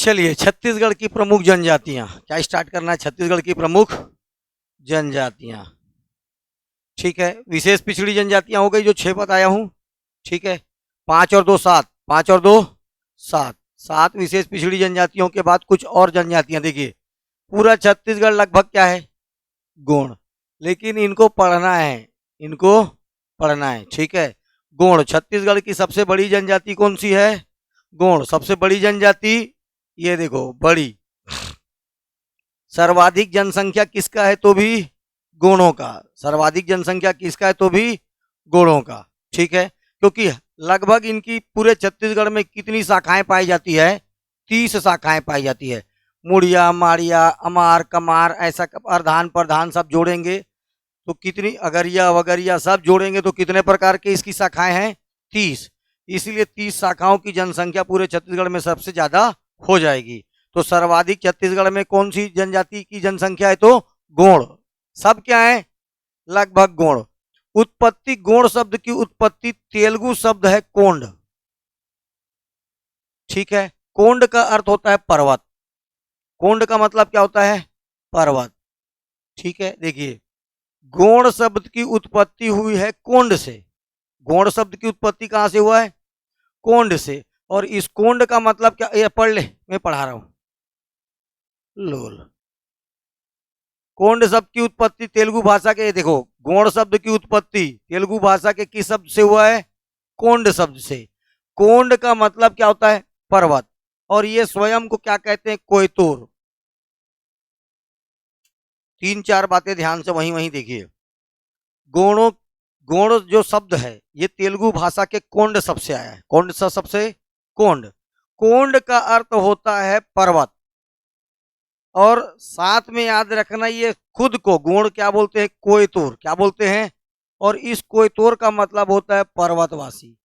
चलिए, छत्तीसगढ़ की प्रमुख जनजातियां, क्या स्टार्ट करना है? छत्तीसगढ़ की प्रमुख जनजातियां, ठीक है। विशेष पिछड़ी जनजातियां हो गई जो 6 बताया हूं, ठीक है। 5 और 2 7, 5 और 2 7, 7 विशेष पिछड़ी जनजातियों के बाद कुछ और जनजातियां। देखिए, पूरा छत्तीसगढ़ लगभग क्या है? गोंड। लेकिन इनको पढ़ना है, इनको पढ़ना है, ठीक है। गोंड छत्तीसगढ़ की सबसे बड़ी जनजाति कौन सी है? गोंड सबसे बड़ी जनजाति, ये देखो बड़ी। सर्वाधिक जनसंख्या किसका है? तो भी गोंडों का। सर्वाधिक जनसंख्या किसका है? तो भी गोंडों का, ठीक है। क्योंकि लगभग इनकी पूरे छत्तीसगढ़ में कितनी शाखाएं पाई जाती है? 30 शाखाएं पाई जाती है। मुड़िया, माड़िया, अमार, कमार, ऐसा प्रधान प्रधान सब जोड़ेंगे तो कितनी, अगरिया वगरिया सब जोड़ेंगे तो कितने प्रकार के इसकी शाखाएं हैं? 30। इसलिए 30 शाखाओं की जनसंख्या पूरे छत्तीसगढ़ में सबसे ज्यादा हो जाएगी। तो सर्वाधिक छत्तीसगढ़ में कौन सी जनजाति की जनसंख्या है? तो गोंड। सब क्या है? लगभग गोंड। उत्पत्ति, गोंड शब्द की उत्पत्ति तेलुगु शब्द है कोंड, ठीक है। कोंड का अर्थ होता है पर्वत। कोंड का मतलब क्या होता है? पर्वत, ठीक है। देखिए, गोंड शब्द की उत्पत्ति हुई है कोंड से। गोंड शब्द की उत्पत्ति कहां से हुआ है? कोंड से। और इस कोंड का मतलब क्या? ये पढ़ ले, मैं पढ़ा रहा हूं। लोल। कोंड शब्द की उत्पत्ति तेलुगु भाषा के, देखो, गोंड शब्द की उत्पत्ति तेलुगु भाषा के किस शब्द से हुआ है? कोंड शब्द से। कोंड का मतलब क्या होता है? पर्वत। और ये स्वयं को क्या कहते हैं? कोयतोर। 3-4 बातें ध्यान से वहीं वहीं देखिए। गोणों, गोण जो शब्द है ये तेलुगु भाषा के कोंड शब्द से आया है। कौन सा शब्द से? कोंड। कोंड का अर्थ होता है पर्वत। और साथ में याद रखना, ये खुद को गोंड क्या बोलते हैं? कोयतोर। क्या बोलते हैं? और इस कोयतोर का मतलब होता है पर्वतवासी,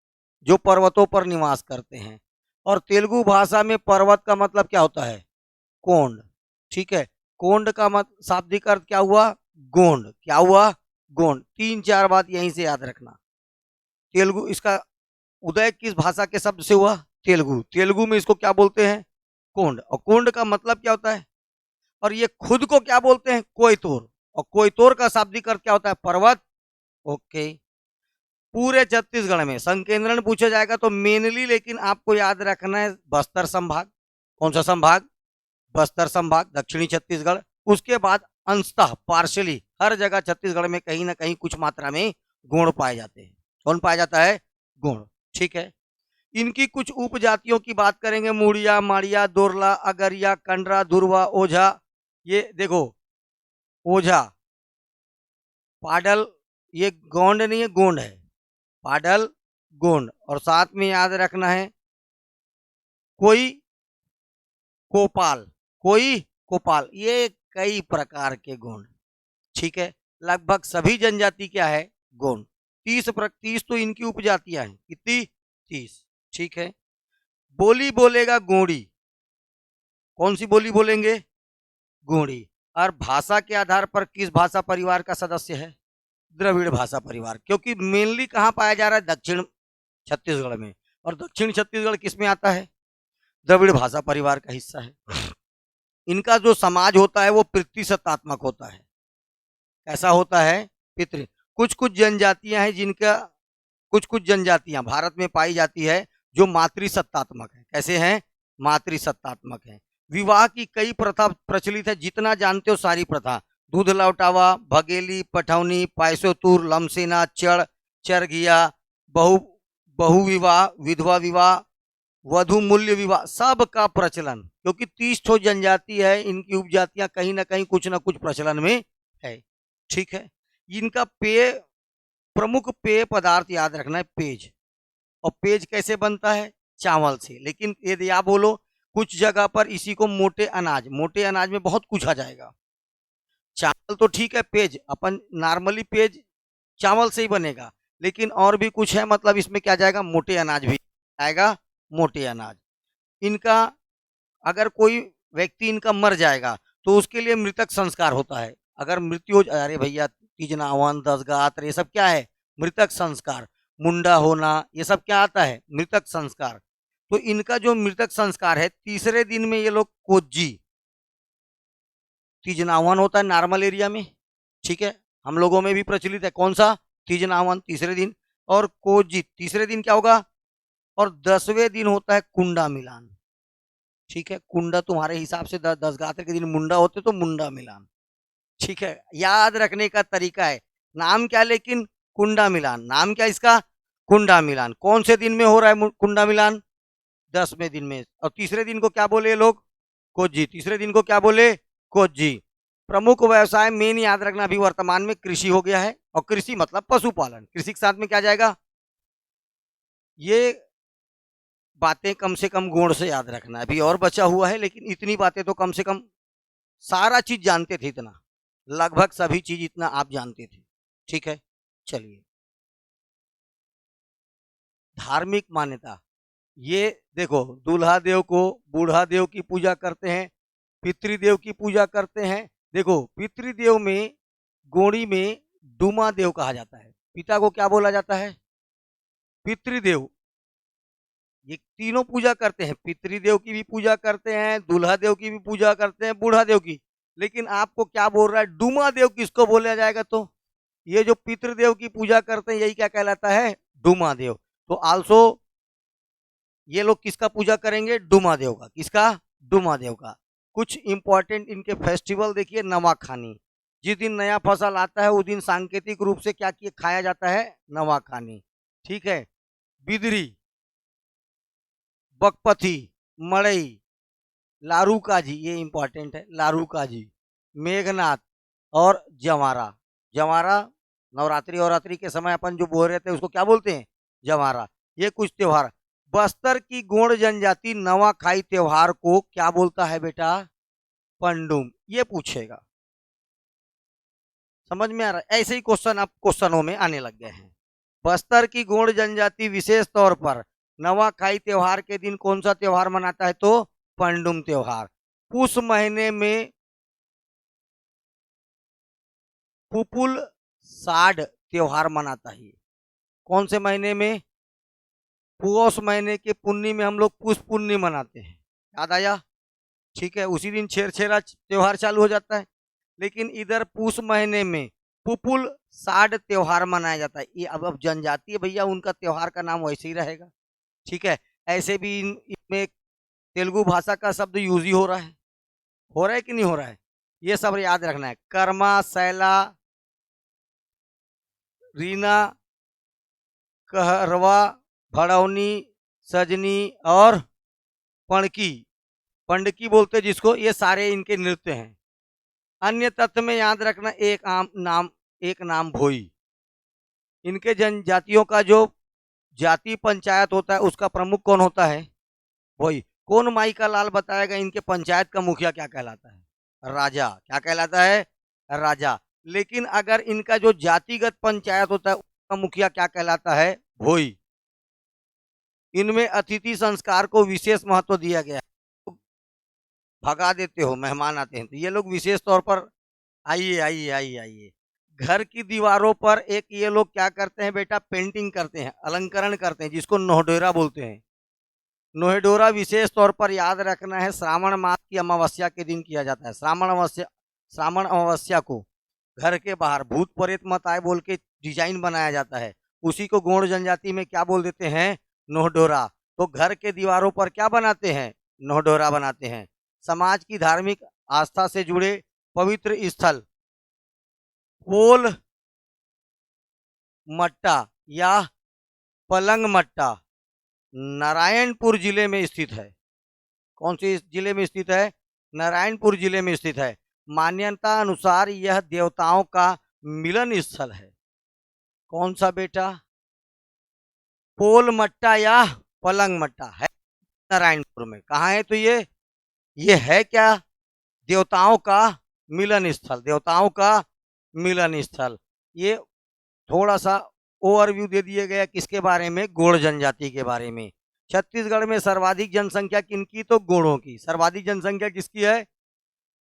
जो पर्वतों पर निवास करते हैं। और तेलुगु भाषा में पर्वत का मतलब क्या होता है? कोंड, ठीक है। कोंड का मत शाब्दिक अर्थ क्या हुआ? गोंड। क्या हुआ? गोंड। 3-4 बात यहीं से याद रखना। तेलुगु, इसका उदय किस भाषा के शब्द से हुआ? तेलुगु। तेलुगु में इसको क्या बोलते हैं? कोंड। और कोंड का मतलब क्या होता है? और ये खुद को क्या बोलते हैं? कोयतोर। और कोयतोर का शाब्दिक अर्थ क्या होता है? पर्वत। ओके। पूरे छत्तीसगढ़ में संकेंद्रण पूछा जाएगा तो मेनली, लेकिन आपको याद रखना है बस्तर संभाग। कौन सा संभाग? बस्तर संभाग, दक्षिणी छत्तीसगढ़। उसके बाद अंशतः पार्शली हर जगह छत्तीसगढ़ में कहीं ना कहीं कुछ मात्रा में गोंड पाए जाते हैं। कौन पाया जाता है? गोंड, ठीक है। इनकी कुछ उपजातियों की बात करेंगे। मुड़िया, माड़िया, दोरला, अगरिया, कंडरा, धुरवा, ओझा। ये देखो, ओझा, पाडल, ये गोंड नहीं है, गोंड है। पाडल, गोंड। और साथ में याद रखना है कोई कोपाल, कोई कोपाल। ये कई प्रकार के गोंड, ठीक है। लगभग सभी जनजाति क्या है? गोंड। 30 तो इनकी उपजातियां हैं। कितनी? 30, ठीक है। बोली बोलेगा गोंडी। कौन सी बोली बोलेंगे? गोंडी। और भाषा के आधार पर किस भाषा परिवार का सदस्य है? द्रविड़ भाषा परिवार। क्योंकि मेनली कहां पाया जा रहा है? दक्षिण छत्तीसगढ़ में। और दक्षिण छत्तीसगढ़ किस में आता है? द्रविड़ भाषा परिवार का हिस्सा है। इनका जो समाज होता है वो पितृसत्तात्मक होता है। कैसा होता है? पितृ। कुछ कुछ जनजातियां हैं जिनका, कुछ कुछ जनजातियां भारत में पाई जाती है जो मातृसत्तात्मक है। कैसे हैं? मातृसत्तात्मक है। विवाह की कई प्रथा प्रचलित है, जितना जानते हो सारी प्रथा। दूध लौटावा, भगेली, पठौनी, पायसोतुर, लमसेना, चढ़, चरघिया, बहु बहु विवाह, विधवा विवाह, वधु मूल्य विवाह, सब का प्रचलन। क्योंकि 30 ठो जनजाति है, इनकी उपजातियां कहीं ना कहीं कुछ ना कुछ प्रचलन में है, ठीक है। इनका पेय, प्रमुख पेय पदार्थ याद रखना है, पेज। और पेज कैसे बनता है? चावल से। लेकिन यदि आप बोलो कुछ जगह पर इसी को मोटे अनाज, मोटे अनाज में बहुत कुछ आ जाएगा। चावल तो ठीक है, पेज अपन नॉर्मली पेज चावल से ही बनेगा। लेकिन और भी कुछ है, मतलब इसमें क्या जाएगा? मोटे अनाज भी आएगा, मोटे अनाज। इनका, अगर कोई व्यक्ति इनका मर जाएगा तो उसके लिए मृतक संस्कार होता है। अगर मृत्यु हो, अरे भैया, तीजनावन, दसगात्र, ये सब क्या है? मृतक संस्कार। मुंडा होना, ये सब क्या आता है? मृतक संस्कार। तो इनका जो मृतक संस्कार है तीसरे दिन में ये लोग कोज्जी तीजनावन होता है नॉर्मल एरिया में, ठीक है, हम लोगों में भी प्रचलित है। कौन सा? तीजनावन तीसरे दिन, और कोज्जी तीसरे दिन क्या होगा, और 10वें दिन होता है कुंडा मिलान, ठीक है। कुंडा तुम्हारे हिसाब से 10 गात्र के दिन मुंडा होते तो मुंडा मिलान, ठीक है। याद रखने का तरीका है, नाम क्या, लेकिन कुंडा मिलान, नाम क्या इसका, कुंडा मिलान। कौन से दिन में हो रहा है कुंडा मिलान? 10वें दिन में। और तीसरे दिन को क्या बोले लोग? कोज्जी। तीसरे दिन को क्या बोले? कोज्जी। प्रमुख व्यवसाय मेन याद रखना अभी वर्तमान में कृषि हो गया है, और कृषि मतलब पशुपालन। कृषि के साथ में क्या जाएगा? ये बातें कम से कम गुण से याद रखना, अभी और बचा हुआ है, लेकिन इतनी बातें तो कम से कम सारा चीज जानते थे, इतना लगभग सभी चीज इतना आप जानते थे, ठीक है। चलिए, धार्मिक मान्यता, ये देखो, दूल्हा देव को बूढ़ा देव की पूजा करते हैं, पितृदेव की पूजा करते हैं। देखो, पितृदेव में गोड़ी में डूमा देव कहा जाता है, पिता को क्या बोला जाता है? पितृदेव। ये तीनों पूजा करते हैं, पितृदेव की भी पूजा करते हैं, दूल्हा देव की भी पूजा करते हैं, बूढ़ा देव की। लेकिन आपको क्या बोल रहा है, डूमा देव किसको बोला जाएगा? तो ये जो पितृदेव की पूजा करते हैं यही क्या कहलाता है? डूमा देव। तो आल्सो ये लोग किसका पूजा करेंगे? डूमा देव का। किसका? डूमा देव का। कुछ इंपॉर्टेंट इनके फेस्टिवल देखिए, नवाखानी, जिस दिन नया फसल आता है उस दिन सांकेतिक रूप से क्या किया खाया जाता है? नवाखानी, ठीक है। बिदरी, बकपथी, मड़ई, लारू काजी, ये इंपॉर्टेंट है, लारू काजी, मेघनाथ और जवारा। जवारा नवरात्रि और के समय अपन जो बोल रहे थे उसको क्या बोलते हैं? जवारा। ये कुछ त्योहार। बस्तर की गोंड जनजाति नवाखाई त्योहार को क्या बोलता है बेटा? पंडुम। ये पूछेगा, समझ में आ रहा है? ऐसे ही क्वेश्चन अब क्वेश्चनों में आने लग गए हैं। बस्तर की गोंड जनजाति विशेष तौर पर नवाखाई त्योहार के दिन कौन सा त्योहार मनाता है? तो पंडुम त्योहार। पुष महीने में पुपुल साड त्योहार मनाता है। कौन से महीने में? पौष महीने के पुन्नी में हम लोग पुष पुन्नी मनाते हैं, याद आया? ठीक है, उसी दिन छेरछेरा त्योहार चालू हो जाता है। लेकिन इधर पुष महीने में पुपुल साड त्योहार मनाया जाता है। ये अब जनजाति है भैया, उनका त्योहार का नाम वैसे ही रहेगा, ठीक है। ऐसे भी इनमें तेलुगु भाषा का शब्द यूज ही हो रहा है कि नहीं हो रहा है? ये सब याद रखना है। कर्मा, सैला, रीना, कहरवा, भड़ौनी, सजनी और पणकी, पंडकी बोलते जिसको, ये सारे इनके नृत्य हैं। अन्य तथ्य में याद रखना, एक नाम भोई। इनके जनजातियों का जो जाति पंचायत होता है उसका प्रमुख कौन होता है? भोई। कौन माई का लाल बताएगा इनके पंचायत का मुखिया क्या कहलाता है? राजा। क्या कहलाता है? राजा। लेकिन अगर इनका जो जातिगत पंचायत होता है उसका मुखिया क्या कहलाता है? भोई। इनमें अतिथि संस्कार को विशेष महत्व दिया गया है। भगा देते हो, मेहमान आते हैं तो ये लोग विशेष तौर पर आइए आइए आइए आइए। घर की दीवारों पर एक ये लोग क्या करते हैं बेटा? पेंटिंग करते हैं, अलंकरण करते हैं, जिसको नोहडोरा बोलते हैं। नोहडोरा विशेष तौर पर याद रखना है, श्रावण मास की अमावस्या के दिन किया जाता है। श्रावण अमावस्या को घर के बाहर भूत प्रेत मत आए बोल के डिजाइन बनाया जाता है। उसी को गोंड जनजाति में क्या बोल देते हैं? नोहडोरा। तो घर के दीवारों पर क्या बनाते हैं? नोहडोरा बनाते हैं। समाज की धार्मिक आस्था से जुड़े पवित्र स्थल पोल मट्टा या पलंग मट्टा नारायणपुर जिले में स्थित है। कौन से जिले में स्थित है? नारायणपुर जिले में स्थित है। मान्यता अनुसार यह देवताओं का मिलन स्थल है। कौन सा बेटा? पोल मट्टा या पलंग मट्टा है नारायणपुर में। कहाँ है? तो ये है क्या? देवताओं का मिलन स्थल, देवताओं का मिलन स्थल। ये थोड़ा सा ओवरव्यू दे दिया गया किसके बारे में? गोंड जनजाति के बारे में। छत्तीसगढ़ में सर्वाधिक जनसंख्या किनकी? तो गोंडों की। सर्वाधिक जनसंख्या किसकी है?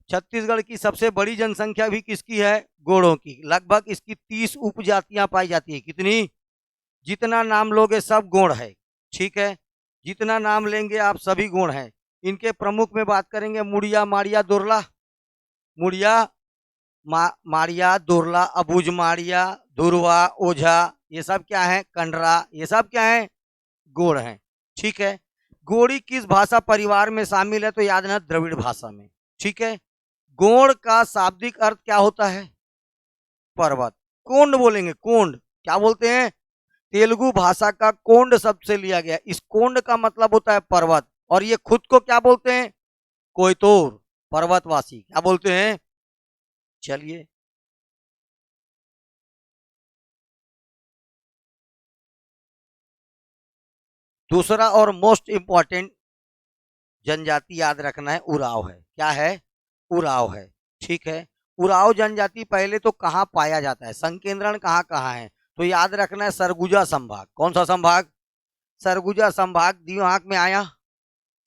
छत्तीसगढ़ की सबसे बड़ी जनसंख्या भी किसकी है? गोंडों की। लगभग इसकी 30 उपजातियां पाई जाती है। कितनी? जितना नाम लोगे सब गोंड है, ठीक है। जितना नाम लेंगे आप सभी गुण हैं। इनके प्रमुख में बात करेंगे, मुड़िया, माड़िया, दुर्ला, मुड़िया, माड़िया, दुर्ला, अबुझ माड़िया, धुरवा, ओझा, ये सब क्या है, कंडरा, ये सब क्या है, गोड़ हैं। ठीक है। गोड़ी किस भाषा परिवार में शामिल है, तो याद रखना द्रविड़ भाषा में। ठीक है। गोड़ का शाब्दिक अर्थ क्या होता है, पर्वत। कोंड बोलेंगे, कोंड क्या बोलते हैं, तेलुगु भाषा का कोंड शब्द से लिया गया। इस कोंड का मतलब होता है पर्वत, और ये खुद को क्या बोलते हैं, कोयतोर, पर्वतवासी क्या बोलते हैं। चलिए, दूसरा और मोस्ट इंपॉर्टेंट जनजाति याद रखना है, उराव है। क्या है, उराव है। ठीक है। उराव जनजाति पहले तो कहाँ पाया जाता है, संकेंद्रण कहाँ कहाँ है, तो याद रखना है सरगुजा संभाग। कौन सा संभाग, सरगुजा संभाग, दिमाग में आया।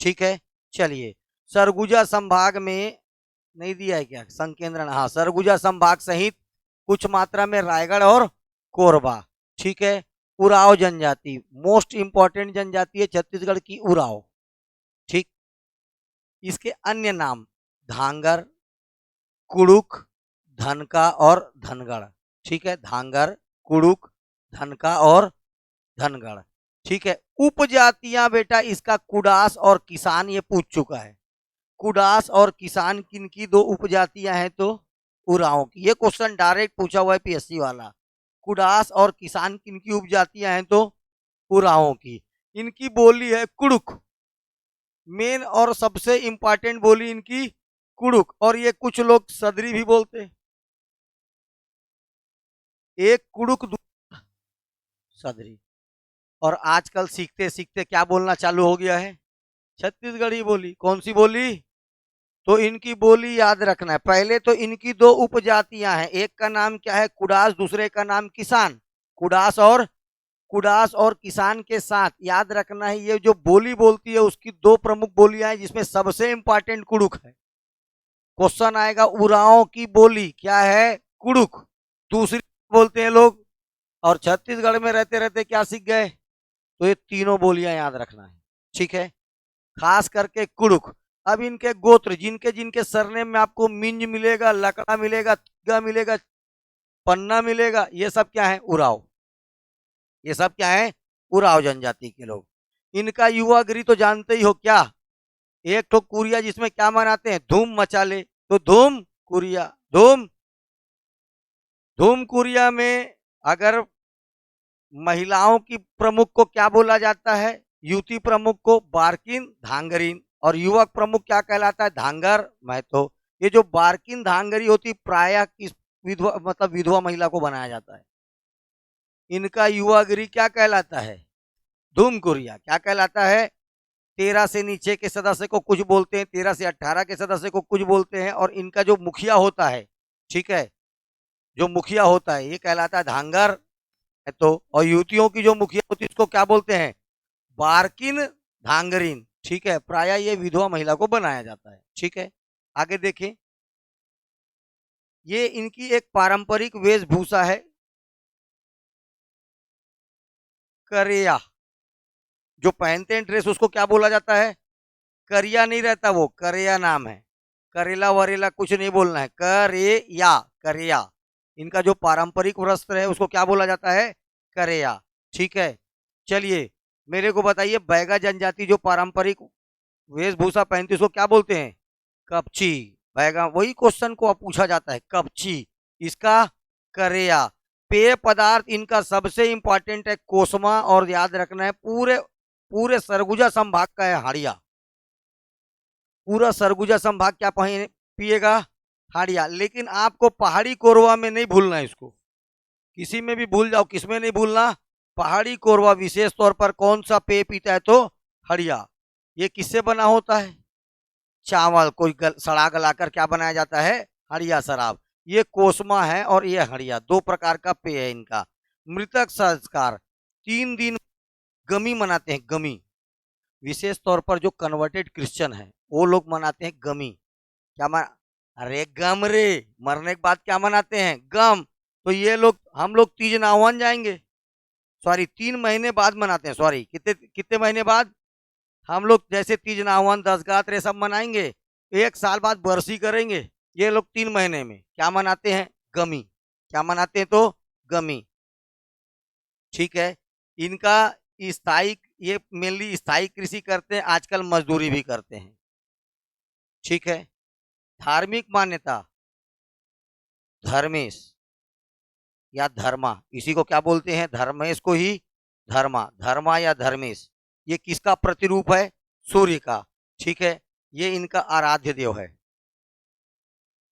ठीक है। चलिए, सरगुजा संभाग में नहीं दिया है क्या संकेंद्रण, हाँ, सरगुजा संभाग सहित कुछ मात्रा में रायगढ़ और कोरबा। ठीक है। उराव जनजाति मोस्ट इंपॉर्टेंट जनजाति है छत्तीसगढ़ की, उराव। ठीक। इसके अन्य नाम धांगर, कुड़ुक, धनका और धनगढ़। ठीक है। धांगर, कुड़ुक, धनका और धनगढ़। ठीक है। उपजातियां बेटा इसका कुडास और किसान, ये पूछ चुका है। कुडास और किसान किन की दो उपजातियां हैं, तो उराव की। ये क्वेश्चन डायरेक्ट पूछा हुआ है पीएससी वाला। कुडास और किसान किन की उपजातियां हैं, तो उरावों की। इनकी बोली है कुड़ुक, मेन और सबसे इंपॉर्टेंट बोली इनकी कुड़ुक, और ये कुछ लोग सदरी भी बोलते हैं। एक कुड़ुक, सदरी। और आजकल सीखते सीखते क्या बोलना चालू हो गया है, छत्तीसगढ़ी बोली। कौन सी बोली, तो इनकी बोली याद रखना है। पहले तो इनकी दो उपजातियां हैं, एक का नाम क्या है, कुडास, दूसरे का नाम किसान। कुडास और किसान के साथ याद रखना है, ये जो बोली बोलती है उसकी दो प्रमुख बोलियां हैं, जिसमें सबसे इंपॉर्टेंट कुड़ुक है। क्वेश्चन आएगा, उराव की बोली क्या है, कुड़ुक। दूसरी बोलते हैं लोग, और छत्तीसगढ़ में रहते रहते क्या सीख गए, तो ये तीनों बोलियां याद रखना है। ठीक है। खास करके कुड़ुक। अब इनके गोत्र, जिनके जिनके सरनेम में आपको मिंज मिलेगा, लकड़ा मिलेगा, तिग्गा मिलेगा, पन्ना मिलेगा, ये सब क्या है, उराव। ये सब क्या है, उराव जनजाति के लोग। इनका युवा गिरी तो जानते ही हो क्या, एक तो कुरिया जिसमें क्या मनाते हैं, धूम मचा ले, तो धूम कुरिया। धूम कुरिया में अगर महिलाओं की प्रमुख को क्या बोला जाता है, युवती प्रमुख को बारकिन धांगरीन, और युवक प्रमुख क्या कहलाता है, धांगर महतो। ये जो बारकिन धांगरी होती प्राय किस विधवा, मतलब विधवा महिला को बनाया जाता है। इनका युवागिरी क्या कहलाता है, धूम कुरिया क्या कहलाता है। 13 से नीचे के सदस्य को कुछ बोलते हैं, 13 से 18 के सदस्य को कुछ बोलते हैं, और इनका जो मुखिया होता है, ठीक है, जो मुखिया होता है ये कहलाता है धांगर। तो और युवतियों की जो मुखिया होती है इसको क्या बोलते हैं, बारकिन धांगरीन। ठीक है। प्राय ये विधवा महिला को बनाया जाता है। ठीक है। आगे देखें, ये इनकी एक पारंपरिक वेशभूषा है, करिया। जो पहनते हैं ड्रेस उसको क्या बोला जाता है, करिया नहीं रहता, वो करिया नाम है। करेला वरेला कुछ नहीं बोलना है, करेया, करेया। इनका जो पारंपरिक वस्त्र है उसको क्या बोला जाता है, करेया। ठीक है। चलिए, मेरे को बताइए, बैगा जनजाति जो पारंपरिक वेशभूषा पहनती है उसको क्या बोलते हैं, कपची। बैगा, वही क्वेश्चन को पूछा जाता है, कपची। इसका करेया। पेय पदार्थ इनका सबसे इंपॉर्टेंट है कोसमा, और याद रखना है पूरे पूरे सरगुजा संभाग का है हाड़िया। पूरा सरगुजा संभाग क्या पिएगा, हाड़िया। लेकिन आपको पहाड़ी कोरवा में नहीं भूलना है इसको, किसी में भी भूल जाओ, किसमें नहीं भूलना, पहाड़ी कोरवा विशेष तौर पर कौन सा पेय पीता है, तो हड़िया। ये किससे बना होता है, चावल कोई सड़ा गलाकर क्या बनाया जाता है, हड़िया शराब। ये कोसमा है और ये हड़िया, दो प्रकार का पेय है इनका। मृतक संस्कार 3 दिन गमी मनाते हैं, गमी। विशेष तौर पर जो कन्वर्टेड क्रिश्चियन है वो लोग मनाते हैं गमी। क्या अरे गम रे, मरने के बाद क्या मनाते हैं, गम। तो ये लोग, हम लोग तीज नाहवन जाएंगे, सॉरी 3 महीने बाद मनाते हैं, सॉरी कितने कितने महीने बाद, हम लोग जैसे तीज नाहवन दसगात्र ये सब मनाएंगे, एक साल बाद बरसी करेंगे। ये लोग 3 महीने में क्या मनाते हैं? गमी। क्या मनाते हैं? तो गमी। ठीक है। इनका स्थायी, ये मेनली स्थायी कृषि करते हैं, आजकल मजदूरी भी करते हैं। ठीक है। धार्मिक मान्यता, धर्मेश या धर्मा, इसी को क्या बोलते हैं? धर्मेश को ही धर्मा, धर्मा या धर्मेश। ये किसका प्रतिरूप है? सूर्य का। ठीक है। ये इनका आराध्य देव है,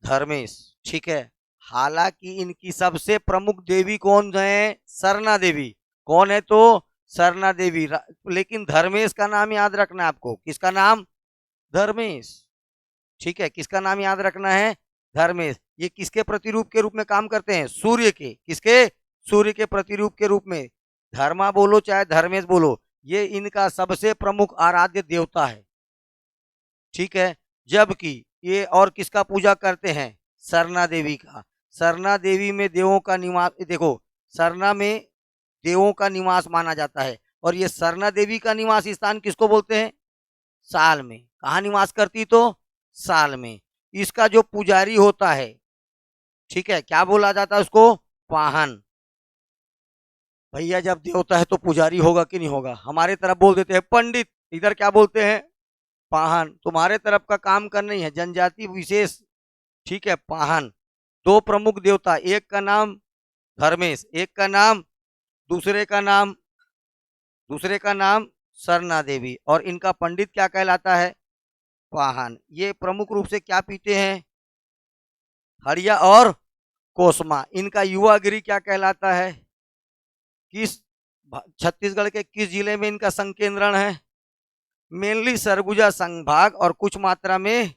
धर्मेश। ठीक है। हालांकि इनकी सबसे प्रमुख देवी कौन है? सरना देवी। कौन है? तो सरना देवी। लेकिन धर्मेश का नाम याद रखना है आपको। किसका नाम? धर्मेश। ठीक है। किसका नाम याद रखना है? धर्मेश। ये किसके प्रतिरूप के रूप में काम करते हैं? सूर्य के। किसके? सूर्य के प्रतिरूप के रूप में। धर्मा बोलो चाहे धर्मेश बोलो, ये इनका सबसे प्रमुख आराध्य देवता है। ठीक है। जबकि ये और किसका पूजा करते हैं? सरना देवी का। सरना देवी में देवों का निवास, देखो सरना में देवों का निवास माना जाता है। और ये सरना देवी का निवास स्थान किसको बोलते हैं? साल में। कहा निवास करती? तो साल में। इसका जो पुजारी होता है, ठीक है, क्या बोला जाता है उसको? पाहन। भैया जब देवता है तो पुजारी होगा कि नहीं होगा? हमारे तरफ बोल देते हैं पंडित, इधर क्या बोलते हैं? पाहन। तुम्हारे तरफ का काम करना ही है, जनजाति विशेष। ठीक है। पाहन। दो प्रमुख देवता, एक का नाम धर्मेश, एक का नाम, दूसरे का नाम सरना देवी। और इनका पंडित क्या कहलाता है? पाहन। ये प्रमुख रूप से क्या पीते हैं? हड़िया और कोसमा। इनका युवागिरी क्या कहलाता है? किस छत्तीसगढ़ के किस जिले में इनका संकेंद्रण है? मेनली सरगुजा संभाग और कुछ मात्रा में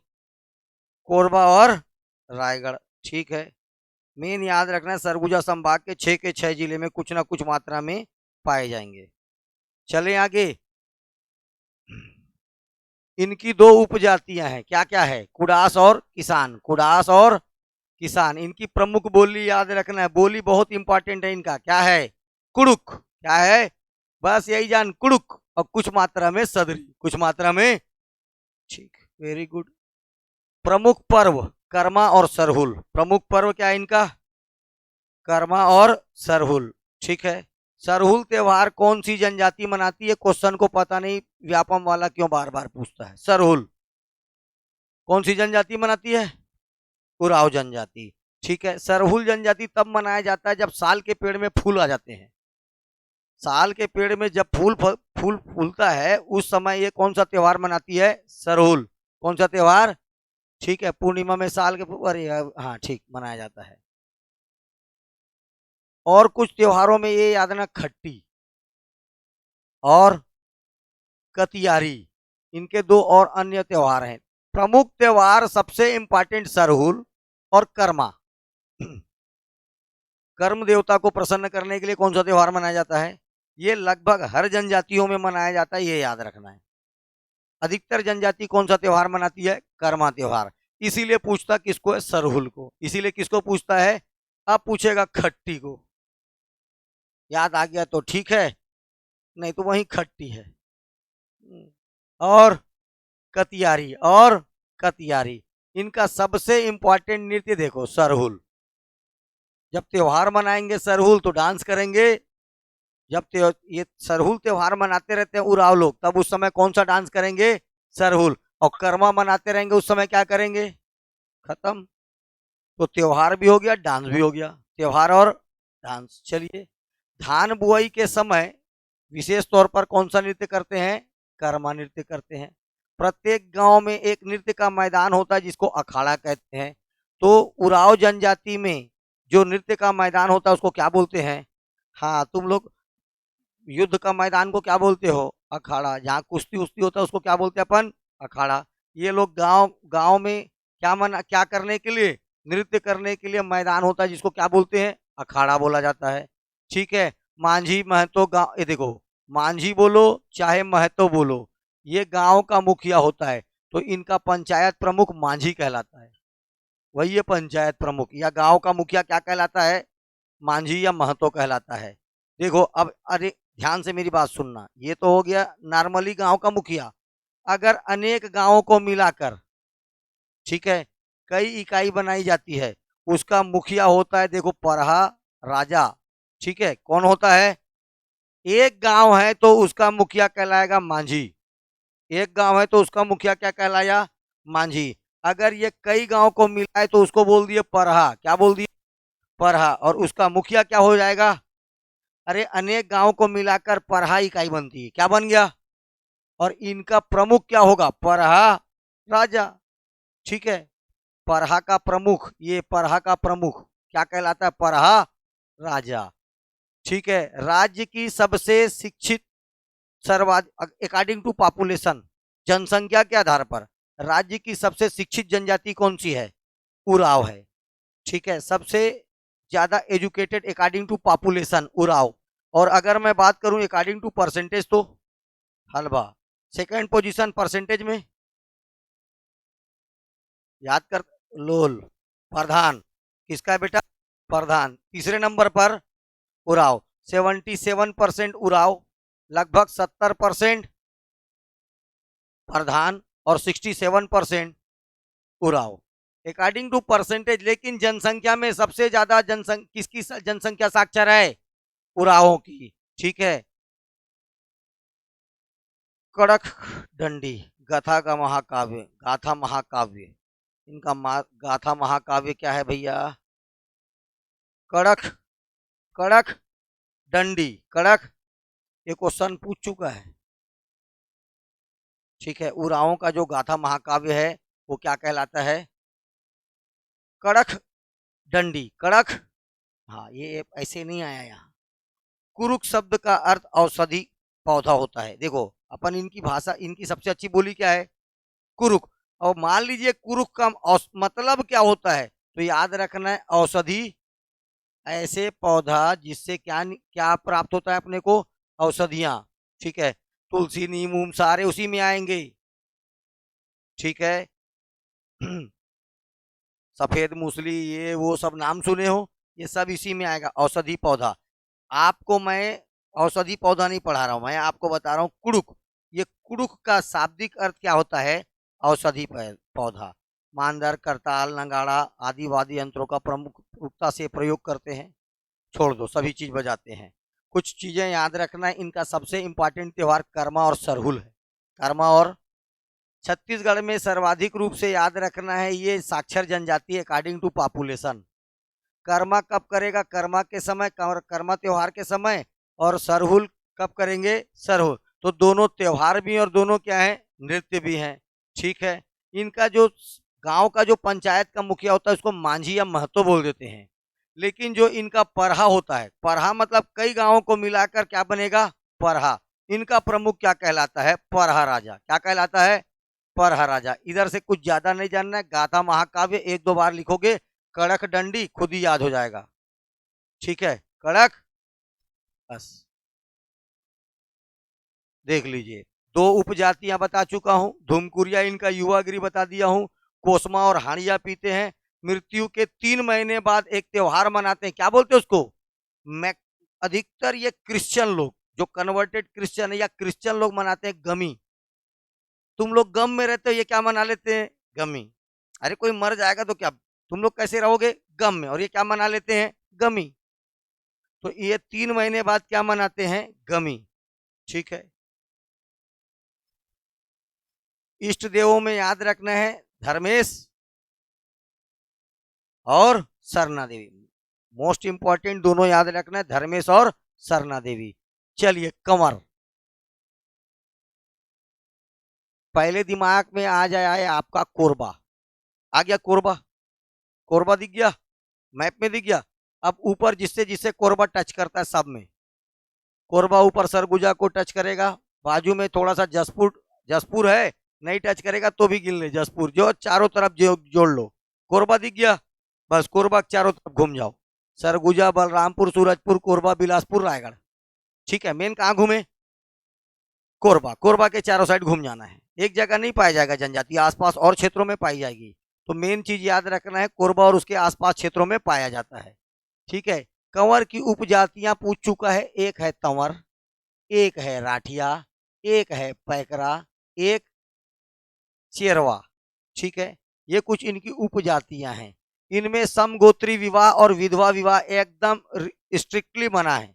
कोरबा और रायगढ़। ठीक है। मेन याद रखना है, सरगुजा संभाग के 6 जिले में कुछ ना कुछ मात्रा में पाए जाएंगे। चले आगे। इनकी दो उपजातियां हैं, क्या क्या है? कुडास और किसान। कुडास और किसान। इनकी प्रमुख बोली याद रखना है, बोली बहुत इंपॉर्टेंट है इनका। क्या है? कुड़ुक। क्या है? बस यही जान, कुड़ुक। और कुछ मात्रा में सदरी, कुछ मात्रा में। ठीक, वेरी गुड। प्रमुख पर्व कर्मा और सरहुल। प्रमुख पर्व क्या है इनका? कर्मा और सरहुल। ठीक है। सरहुल त्योहार कौन सी जनजाति मनाती है? क्वेश्चन को पता नहीं, व्यापम वाला क्यों बार बार पूछता है। सरहुल कौन सी जनजाति मनाती है? उराव जनजाति। ठीक है। सरहुल जनजाति तब मनाया जाता है जब साल के पेड़ में फूल आ जाते हैं। साल के पेड़ में जब फूल फूलता है, उस समय ये कौन सा त्योहार मनाती है? सरहुल। कौन सा त्योहार? ठीक है। पूर्णिमा में साल के, अरे हाँ ठीक, मनाया जाता है। और कुछ त्योहारों में ये याद रखना, खट्टी और कतियारी, इनके दो और अन्य त्योहार हैं। प्रमुख त्योहार सबसे इंपॉर्टेंट सरहुल और कर्मा। कर्म देवता को प्रसन्न करने के लिए कौन सा त्योहार मनाया जाता है? ये लगभग हर जनजातियों में मनाया जाता है, ये याद रखना है। अधिकतर जनजाति कौन सा त्योहार मनाती है? कर्मा त्योहार। इसीलिए पूछता किसको है? सरहुल को। इसीलिए किसको पूछता है? अब पूछेगा खट्टी को। याद आ गया तो ठीक है, नहीं तो वही खट्टी है। और कतियारी, और कतियारी। इनका सबसे इंपॉर्टेंट नृत्य देखो, सरहुल। जब त्योहार मनाएंगे सरहुल तो डांस करेंगे। जब ये सरहुल त्योहार मनाते रहते हैं उराव लोग, तब उस समय कौन सा डांस करेंगे? सरहुल। और कर्मा मनाते रहेंगे उस समय क्या करेंगे? खत्म। तो त्योहार भी हो गया, डांस भी हो गया। त्योहार और डांस। चलिए। धान बुआई के समय विशेष तौर पर कौन सा नृत्य करते हैं? कर्मा नृत्य करते हैं। प्रत्येक गांव में एक नृत्य का मैदान होता है जिसको अखाड़ा कहते हैं। तो उराव जनजाति में जो नृत्य का मैदान होता है उसको क्या बोलते हैं? हाँ, तुम लोग युद्ध का मैदान को क्या बोलते हो? अखाड़ा। जहाँ कुश्ती उस्ती होता है उसको क्या बोलते हैं अपन? अखाड़ा। ये लोग गांव गांव में क्या करने के लिए? नृत्य करने के लिए मैदान होता है जिसको क्या बोलते हैं? अखाड़ा बोला जाता है। ठीक है। मांझी महतो गांव, ये देखो, मांझी बोलो चाहे महतो बोलो, ये गांव का मुखिया होता है। तो इनका पंचायत प्रमुख मांझी कहलाता है। वही है पंचायत प्रमुख या गांव का मुखिया, क्या कहलाता है? मांझी या महतो कहलाता है। देखो अब, अरे ध्यान से मेरी बात सुनना, ये तो हो गया नॉर्मली गांव का मुखिया। अगर अनेक गांवों को मिलाकर, ठीक है, कई इकाई बनाई जाती है, उसका मुखिया होता है, देखो, परहा राजा। ठीक है, कौन होता है? एक गांव है तो उसका मुखिया कहलाएगा मांझी। एक गांव है तो उसका मुखिया क्या कहलाया? मांझी। अगर ये कई गांव को मिला है तो उसको बोल दिए परहा। क्या बोल दिए? परहा। और उसका मुखिया क्या हो जाएगा? अरे, अनेक गांव को मिलाकर परहा इकाई बनती है, क्या बन गया? और इनका प्रमुख क्या होगा? परहा राजा। ठीक है, परहा का प्रमुख, ये परहा का प्रमुख क्या कहलाता है? परहा राजा। ठीक है, राज्य की सबसे शिक्षित सर्वाधिक, अकॉर्डिंग टू पॉपुलेशन, जनसंख्या के आधार पर राज्य की सबसे शिक्षित जनजाति कौन सी है? उराव है। ठीक है, सबसे ज्यादा educated according to population Oraon. और अगर मैं बात करूं अकॉर्डिंग टू परसेंटेज तो हलवा। सेकंड पोजीशन परसेंटेज में, याद कर, लोल। प्रधान किसका है बेटा? प्रधान। तीसरे नंबर पर उराव, 77% उराव, लगभग 70% प्रधान और 67% उराव, अकॉर्डिंग टू परसेंटेज। लेकिन जनसंख्या में सबसे ज्यादा किसकी जनसंख्या साक्षर है? उरावों की। ठीक है, कड़क डंडी, गाथा का महाकाव्य, गाथा महाकाव्य, इनका गाथा महाकाव्य क्या है भैया? कड़क, कड़क डंडी, कड़क। ये क्वेश्चन पूछ चुका है। ठीक है, उरावों का जो गाथा महाकाव्य है वो क्या कहलाता है? कड़क डंडी, कड़क। हाँ, ये ऐसे नहीं आया यहाँ। कुरुक शब्द का अर्थ औषधि पौधा होता है। देखो, अपन इनकी भाषा, इनकी सबसे अच्छी बोली क्या है? कुरुक। और मान लीजिए कुरुक का मतलब क्या होता है, तो याद रखना है औषधि, ऐसे पौधा जिससे क्या क्या प्राप्त होता है अपने को? औषधियां। ठीक है, तुलसी नीम उम सारे उसी में आएंगे। ठीक है। सफेद मूसली, ये वो सब नाम सुने हो, ये सब इसी में आएगा, औषधि पौधा। आपको मैं औषधि पौधा नहीं पढ़ा रहा हूं, मैं आपको बता रहा हूँ कुड़ुक। ये कुड़ुक का शाब्दिक अर्थ क्या होता है? औषधि पौधा। मांदर, करताल, नगाड़ा आदि वाद्य यंत्रों का प्रमुखता से प्रयोग करते हैं। छोड़ दो, सभी चीज बजाते हैं। कुछ चीजें याद रखना है, इनका सबसे इंपॉर्टेंट त्योहार कर्मा और सरहुल है। कर्मा और, छत्तीसगढ़ में सर्वाधिक रूप से याद रखना है, ये साक्षर जनजाति अकॉर्डिंग टू पॉपुलेशन। कर्मा कब करेगा? कर्मा के समय, कर्मा त्योहार के समय। और सरहुल कब करेंगे? सरहुल। तो दोनों त्योहार भी और दोनों क्या है? नृत्य भी हैं। ठीक है, इनका जो गांव का जो पंचायत का मुखिया होता है उसको मांझी या महतो बोल देते हैं। लेकिन जो इनका परहा होता है, परहा मतलब कई गांवों को मिलाकर क्या बनेगा? परहा। इनका प्रमुख क्या कहलाता है? परहा राजा। क्या कहलाता है? परहा राजा। इधर से कुछ ज्यादा नहीं जानना है, गाथा महाकाव्य एक दो बार लिखोगे, कड़क डंडी खुद ही याद हो जाएगा। ठीक है, कड़क, बस देख लीजिए। दो उपजातियां बता चुका हूं, धुमकुरिया इनका युवा गिरी बता दिया हूं। कोसमा और हाड़िया पीते हैं। मृत्यु के 3 महीने बाद एक त्योहार मनाते हैं, क्या बोलते हैं उसको? मैं, अधिकतर ये क्रिश्चियन लोग, जो कन्वर्टेड क्रिश्चियन है या क्रिश्चियन लोग मनाते हैं गमी। तुम लोग गम में रहते हो, ये क्या मना लेते हैं? गमी। अरे, कोई मर जाएगा तो क्या, तुम लोग कैसे रहोगे? गम में। और ये क्या मना लेते हैं? गमी। तो ये 3 महीने बाद क्या मनाते हैं? गमी। ठीक है, इष्ट देवों में याद रखना है धर्मेश और सरना देवी। मोस्ट इंपॉर्टेंट दोनों याद रखना है, धर्मेश और सरना देवी। चलिए, कंवर। पहले दिमाग में आ जाए है आपका कोरबा। आ गया कोरबा? कोरबा दिख गया, मैप में दिख गया। अब ऊपर जिससे जिससे कोरबा टच करता है सब में, कोरबा ऊपर सरगुजा को टच करेगा, बाजू में थोड़ा सा जसपुर, जसपुर है, नहीं टच करेगा तो भी गिन ले जसपुर, जो चारों तरफ जो जोड़ लो। कोरबा दिख गया, बस कोरबा के चारों तरफ घूम जाओ। सरगुजा, बलरामपुर, सूरजपुर, कोरबा, बिलासपुर, रायगढ़। ठीक है, मेन कहाँ घूमे? कोरबा। कोरबा के चारों साइड घूम जाना है, एक जगह नहीं पाया जाएगा जनजाति, आसपास और क्षेत्रों में पाई जाएगी। तो मेन चीज याद रखना है, कोरबा और उसके आसपास क्षेत्रों में पाया जाता है। ठीक है, कंवर की उपजातियां पूछ चुका है, एक है तंवर, एक है राठिया, एक है पैकरा, एक चेरवा। ठीक है, ये कुछ इनकी उपजातियां हैं। इनमें समगोत्री विवाह और विधवा विवाह एकदम स्ट्रिक्टली मना है।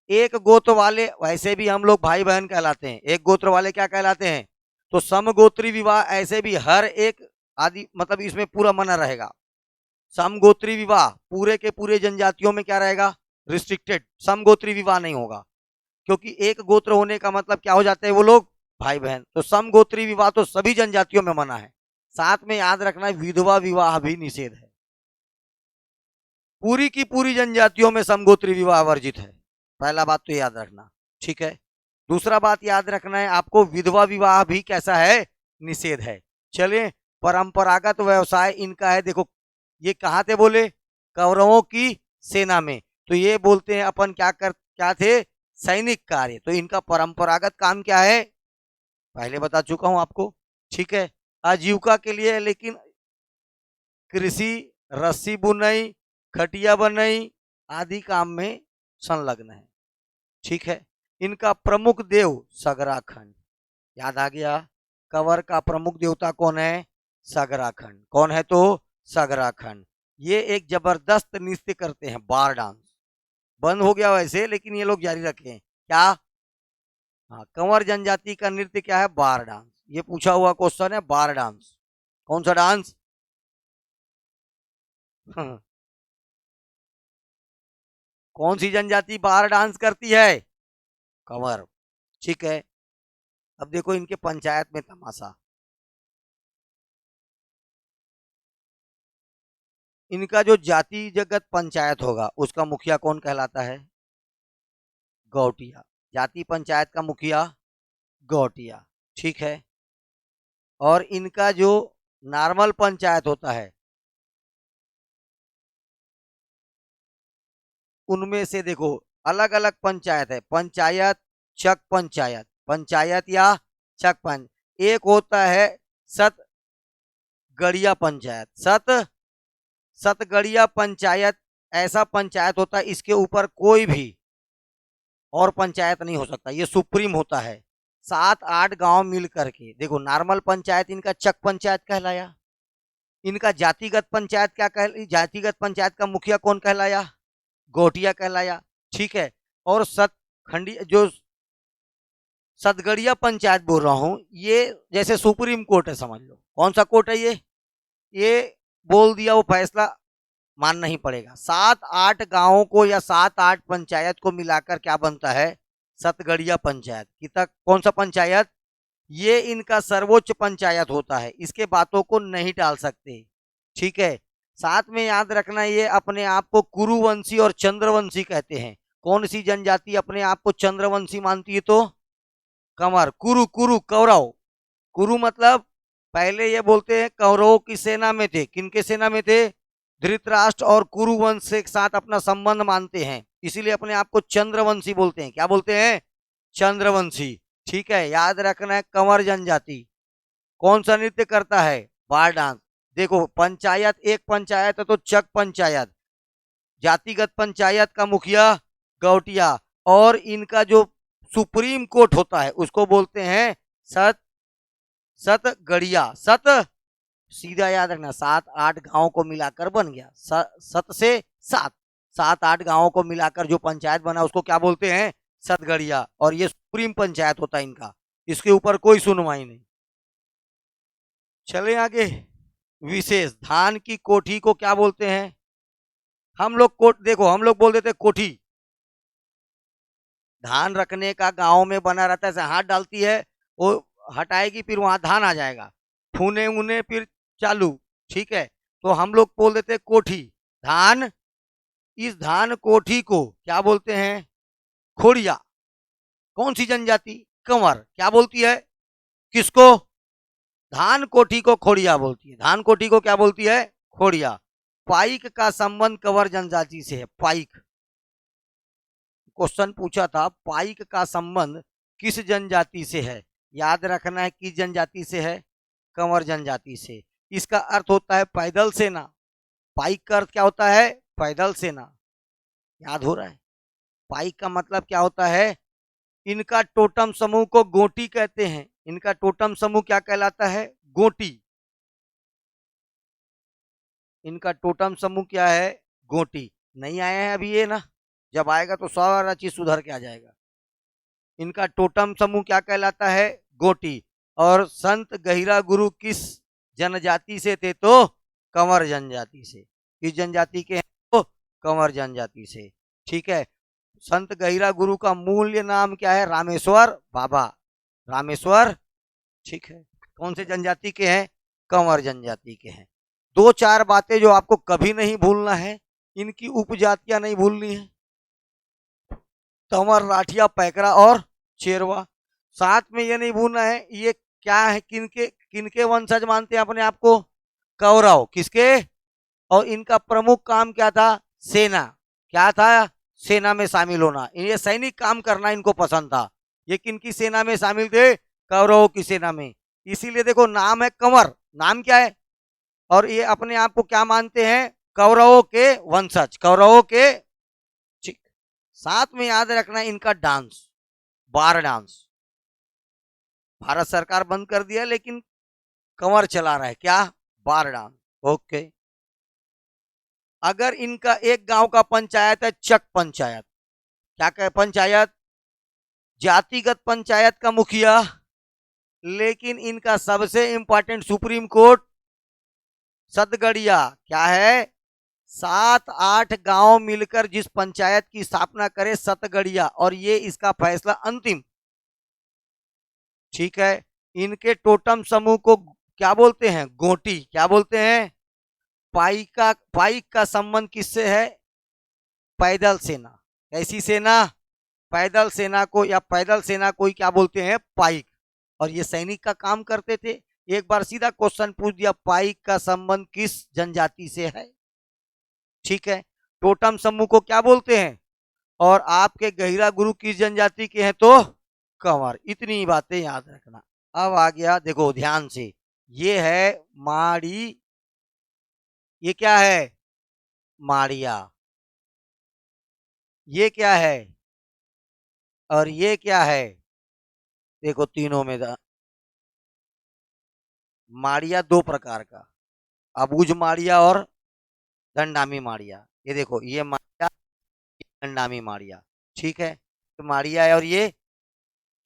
एक गोत्र वाले, वैसे भी हम लोग भाई बहन कहलाते हैं, एक गोत्र वाले क्या कहलाते हैं, तो समगोत्री विवाह ऐसे भी हर एक आदि मतलब इसमें पूरा मना रहेगा। समगोत्री विवाह पूरे के पूरे जनजातियों में क्या रहेगा, रिस्ट्रिक्टेड, समगोत्री विवाह नहीं होगा, क्योंकि एक गोत्र होने का मतलब क्या हो जाते हैं वो लोग भाई बहन। तो समगोत्री विवाह तो सभी जनजातियों में मना है। साथ में याद रखना विधवा विवाह भी निषेध है। पूरी की पूरी जनजातियों में समगोत्री विवाह वर्जित है, पहला बात तो याद रखना। ठीक है, दूसरा बात याद रखना है आपको, विधवा विवाह भी कैसा है, निषेध है। चलिए, परंपरागत व्यवसाय इनका है, देखो ये कहाँ थे बोले, कौरवों की सेना में। तो ये बोलते हैं अपन क्या थे, सैनिक कार्य। तो इनका परंपरागत काम क्या है, पहले बता चुका हूं आपको। ठीक है, आजीविका के लिए लेकिन कृषि, रस्सी बुनाई, खटिया बनाई आदि काम में संलग्न है। ठीक है, इनका प्रमुख देव सगराखंड, याद आ गया। कंवर का प्रमुख देवता कौन है, सगराखंड। कौन है तो सगराखंड। ये एक जबरदस्त नृत्य करते हैं, बार डांस। बंद हो गया वैसे, लेकिन ये लोग जारी रखे हैं क्या, हाँ, कंवर जनजाति का नृत्य क्या है, बार डांस। ये पूछा हुआ क्वेश्चन है, बार डांस कौन सा डांस कौन सी जनजाति बार डांस करती है, कंवर। ठीक है, अब देखो इनके पंचायत में तमाशा। इनका जो जाति जगत पंचायत होगा उसका मुखिया कौन कहलाता है, गौटिया। जाति पंचायत का मुखिया गौटिया। ठीक है, और इनका जो नॉर्मल पंचायत होता है उनमें से देखो अलग अलग पंचायत है, पंचायत, चक पंचायत, पंचायत या चक पंच। एक होता है सतगड़िया पंचायत, सतगड़िया पंचायत ऐसा पंचायत होता है, इसके ऊपर कोई भी और पंचायत नहीं हो सकता, ये सुप्रीम होता है। 7-8 गांव मिल करके, देखो नॉर्मल पंचायत इनका चक पंचायत कहलाया। इनका जातिगत पंचायत क्या कह, जातिगत पंचायत का मुखिया कौन कहलाया, गोटिया कहलाया। ठीक है, और सतखंडी जो सतगड़िया पंचायत बोल रहा हूं, ये जैसे सुप्रीम कोर्ट है, समझ लो कौन सा कोर्ट है ये बोल दिया वो फैसला मानना ही पड़ेगा। 7-8 गांवों को या 7-8 पंचायत को मिलाकर क्या बनता है, सतगड़िया पंचायत। कितना, कौन सा पंचायत, ये इनका सर्वोच्च पंचायत होता है, इसके बातों को नहीं टाल सकते। ठीक है, साथ में याद रखना ये अपने आप को कुरुवंशी और चंद्रवंशी कहते हैं। कौन सी जनजाति अपने आप को चंद्रवंशी मानती है, तो कंवर। कुरु, कुरु कौरव, कुरु मतलब पहले ये बोलते हैं कौरवों की सेना में थे, किनके सेना में थे, धृतराष्ट्र और कुरुवंश के साथ अपना संबंध मानते हैं, इसीलिए अपने आप को चंद्रवंशी बोलते हैं। क्या बोलते हैं, चंद्रवंशी। ठीक है, याद रखना है कंवर जनजाति कौन सा नृत्य करता है, बार डांस। देखो पंचायत, एक पंचायत है तो चक पंचायत, जातिगत पंचायत का मुखिया गौटिया, और इनका जो सुप्रीम कोर्ट होता है उसको बोलते हैं सतगड़िया। सीधा याद रखना, 7-8 गांव को मिलाकर बन गया, सत से 7 गांवों को मिलाकर जो पंचायत बना उसको क्या बोलते हैं, सतगड़िया। और ये सुप्रीम पंचायत होता है इनका, इसके ऊपर कोई सुनवाई नहीं। चले आगे, विशेष धान की कोठी को क्या बोलते हैं, हम लोग देखो हम लोग बोल देते कोठी, धान रखने का गांव में बना रहता है, हाथ डालती है वो हटाएगी, फिर वहां धान आ जाएगा, फूने उने फिर चालू। ठीक है, तो हम लोग बोल देते कोठी धान। इस धान कोठी को क्या बोलते हैं, खोड़िया। कौन सी जनजाति, कंवर, क्या बोलती है, किसको, धान कोठी को खोड़िया बोलती है, धान कोठी को क्या बोलती है, खोड़िया। पाइक का संबंध कंवर जनजाति से है, पाइक। क्वेश्चन पूछा था पाइक का संबंध किस जनजाति से है, याद रखना है किस जनजाति से है, कंवर जनजाति से। इसका अर्थ होता है पैदल सेना। पाइक का अर्थ क्या होता है, पैदल सेना। याद हो रहा है, पाइक का मतलब क्या होता है, इनका टोटम समूह को गोटी कहते हैं, इनका टोटम समूह क्या कहलाता है, गोटी। इनका टोटम समूह क्या है? गोटी। नहीं आया है अभी ये ना, जब आएगा तो सारा चीज सुधर के आ जाएगा। इनका टोटम समूह क्या कहलाता है? गोटी। और संत गहिरा गुरु किस जनजाति से थे? तो कंवर जनजाति से। किस जनजाति के हैं? तो कंवर जनजाति से। ठीक है। संत गहिरा गुरु का मूल्य नाम क्या है? रामेश्वर बाबा। रामेश्वर। ठीक है। कौन से जनजाति के हैं? कंवर जनजाति के हैं। दो चार बातें जो आपको कभी नहीं भूलना है, इनकी उपजातियां नहीं भूलनी है, कंवर, राठिया, पैकरा और चेरवा। साथ में ये नहीं भूलना है ये क्या है, किनके किनके वंशज मानते हैं अपने आप को? कौरव। किसके? और इनका प्रमुख काम क्या था? सेना। क्या था? सेना में शामिल होना। ये सैनिक काम करना इनको पसंद था। ये किनकी सेना में शामिल थे? कौरवों की सेना में। इसीलिए देखो नाम है कंवर। नाम क्या है? और ये अपने आप को क्या मानते हैं? कौरवों के वंशज, कौरवों के। ठीक। साथ में याद रखना इनका डांस, बार डांस। भारत सरकार बंद कर दिया लेकिन कंवर चला रहा है, क्या? बार डांस। ओके। अगर इनका एक गांव का पंचायत है चक पंचायत, क्या कहे? पंचायत, जातिगत पंचायत का मुखिया। लेकिन इनका सबसे इंपॉर्टेंट सुप्रीम कोर्ट सतगड़िया। क्या है? 7-8 गांव मिलकर जिस पंचायत की स्थापना करे, सतगड़िया, और ये इसका फैसला अंतिम। ठीक है। इनके टोटम समूह को क्या बोलते हैं? गोटी। क्या बोलते हैं? पाइक का संबंध किससे है? पैदल सेना। कैसी सेना? पैदल सेना को, या पैदल सेना को ही क्या बोलते हैं? पाइक। और ये सैनिक का काम करते थे। एक बार सीधा क्वेश्चन पूछ दिया, पाइक का संबंध किस जनजाति से है? ठीक है। टोटम समूह को क्या बोलते हैं? और आपके गहिरा गुरु किस जनजाति के हैं? तो कंवर। इतनी बातें याद रखना। अब आ गया, देखो ध्यान से, ये है माड़ी। ये क्या है? माड़िया। ये क्या है? और ये क्या है? देखो तीनों में माड़िया दो प्रकार का, अबूझ माड़िया और दंडामी माड़िया। ये देखो, ये माड़िया, दंडामी माड़िया। ठीक है। तो माड़िया है, और ये,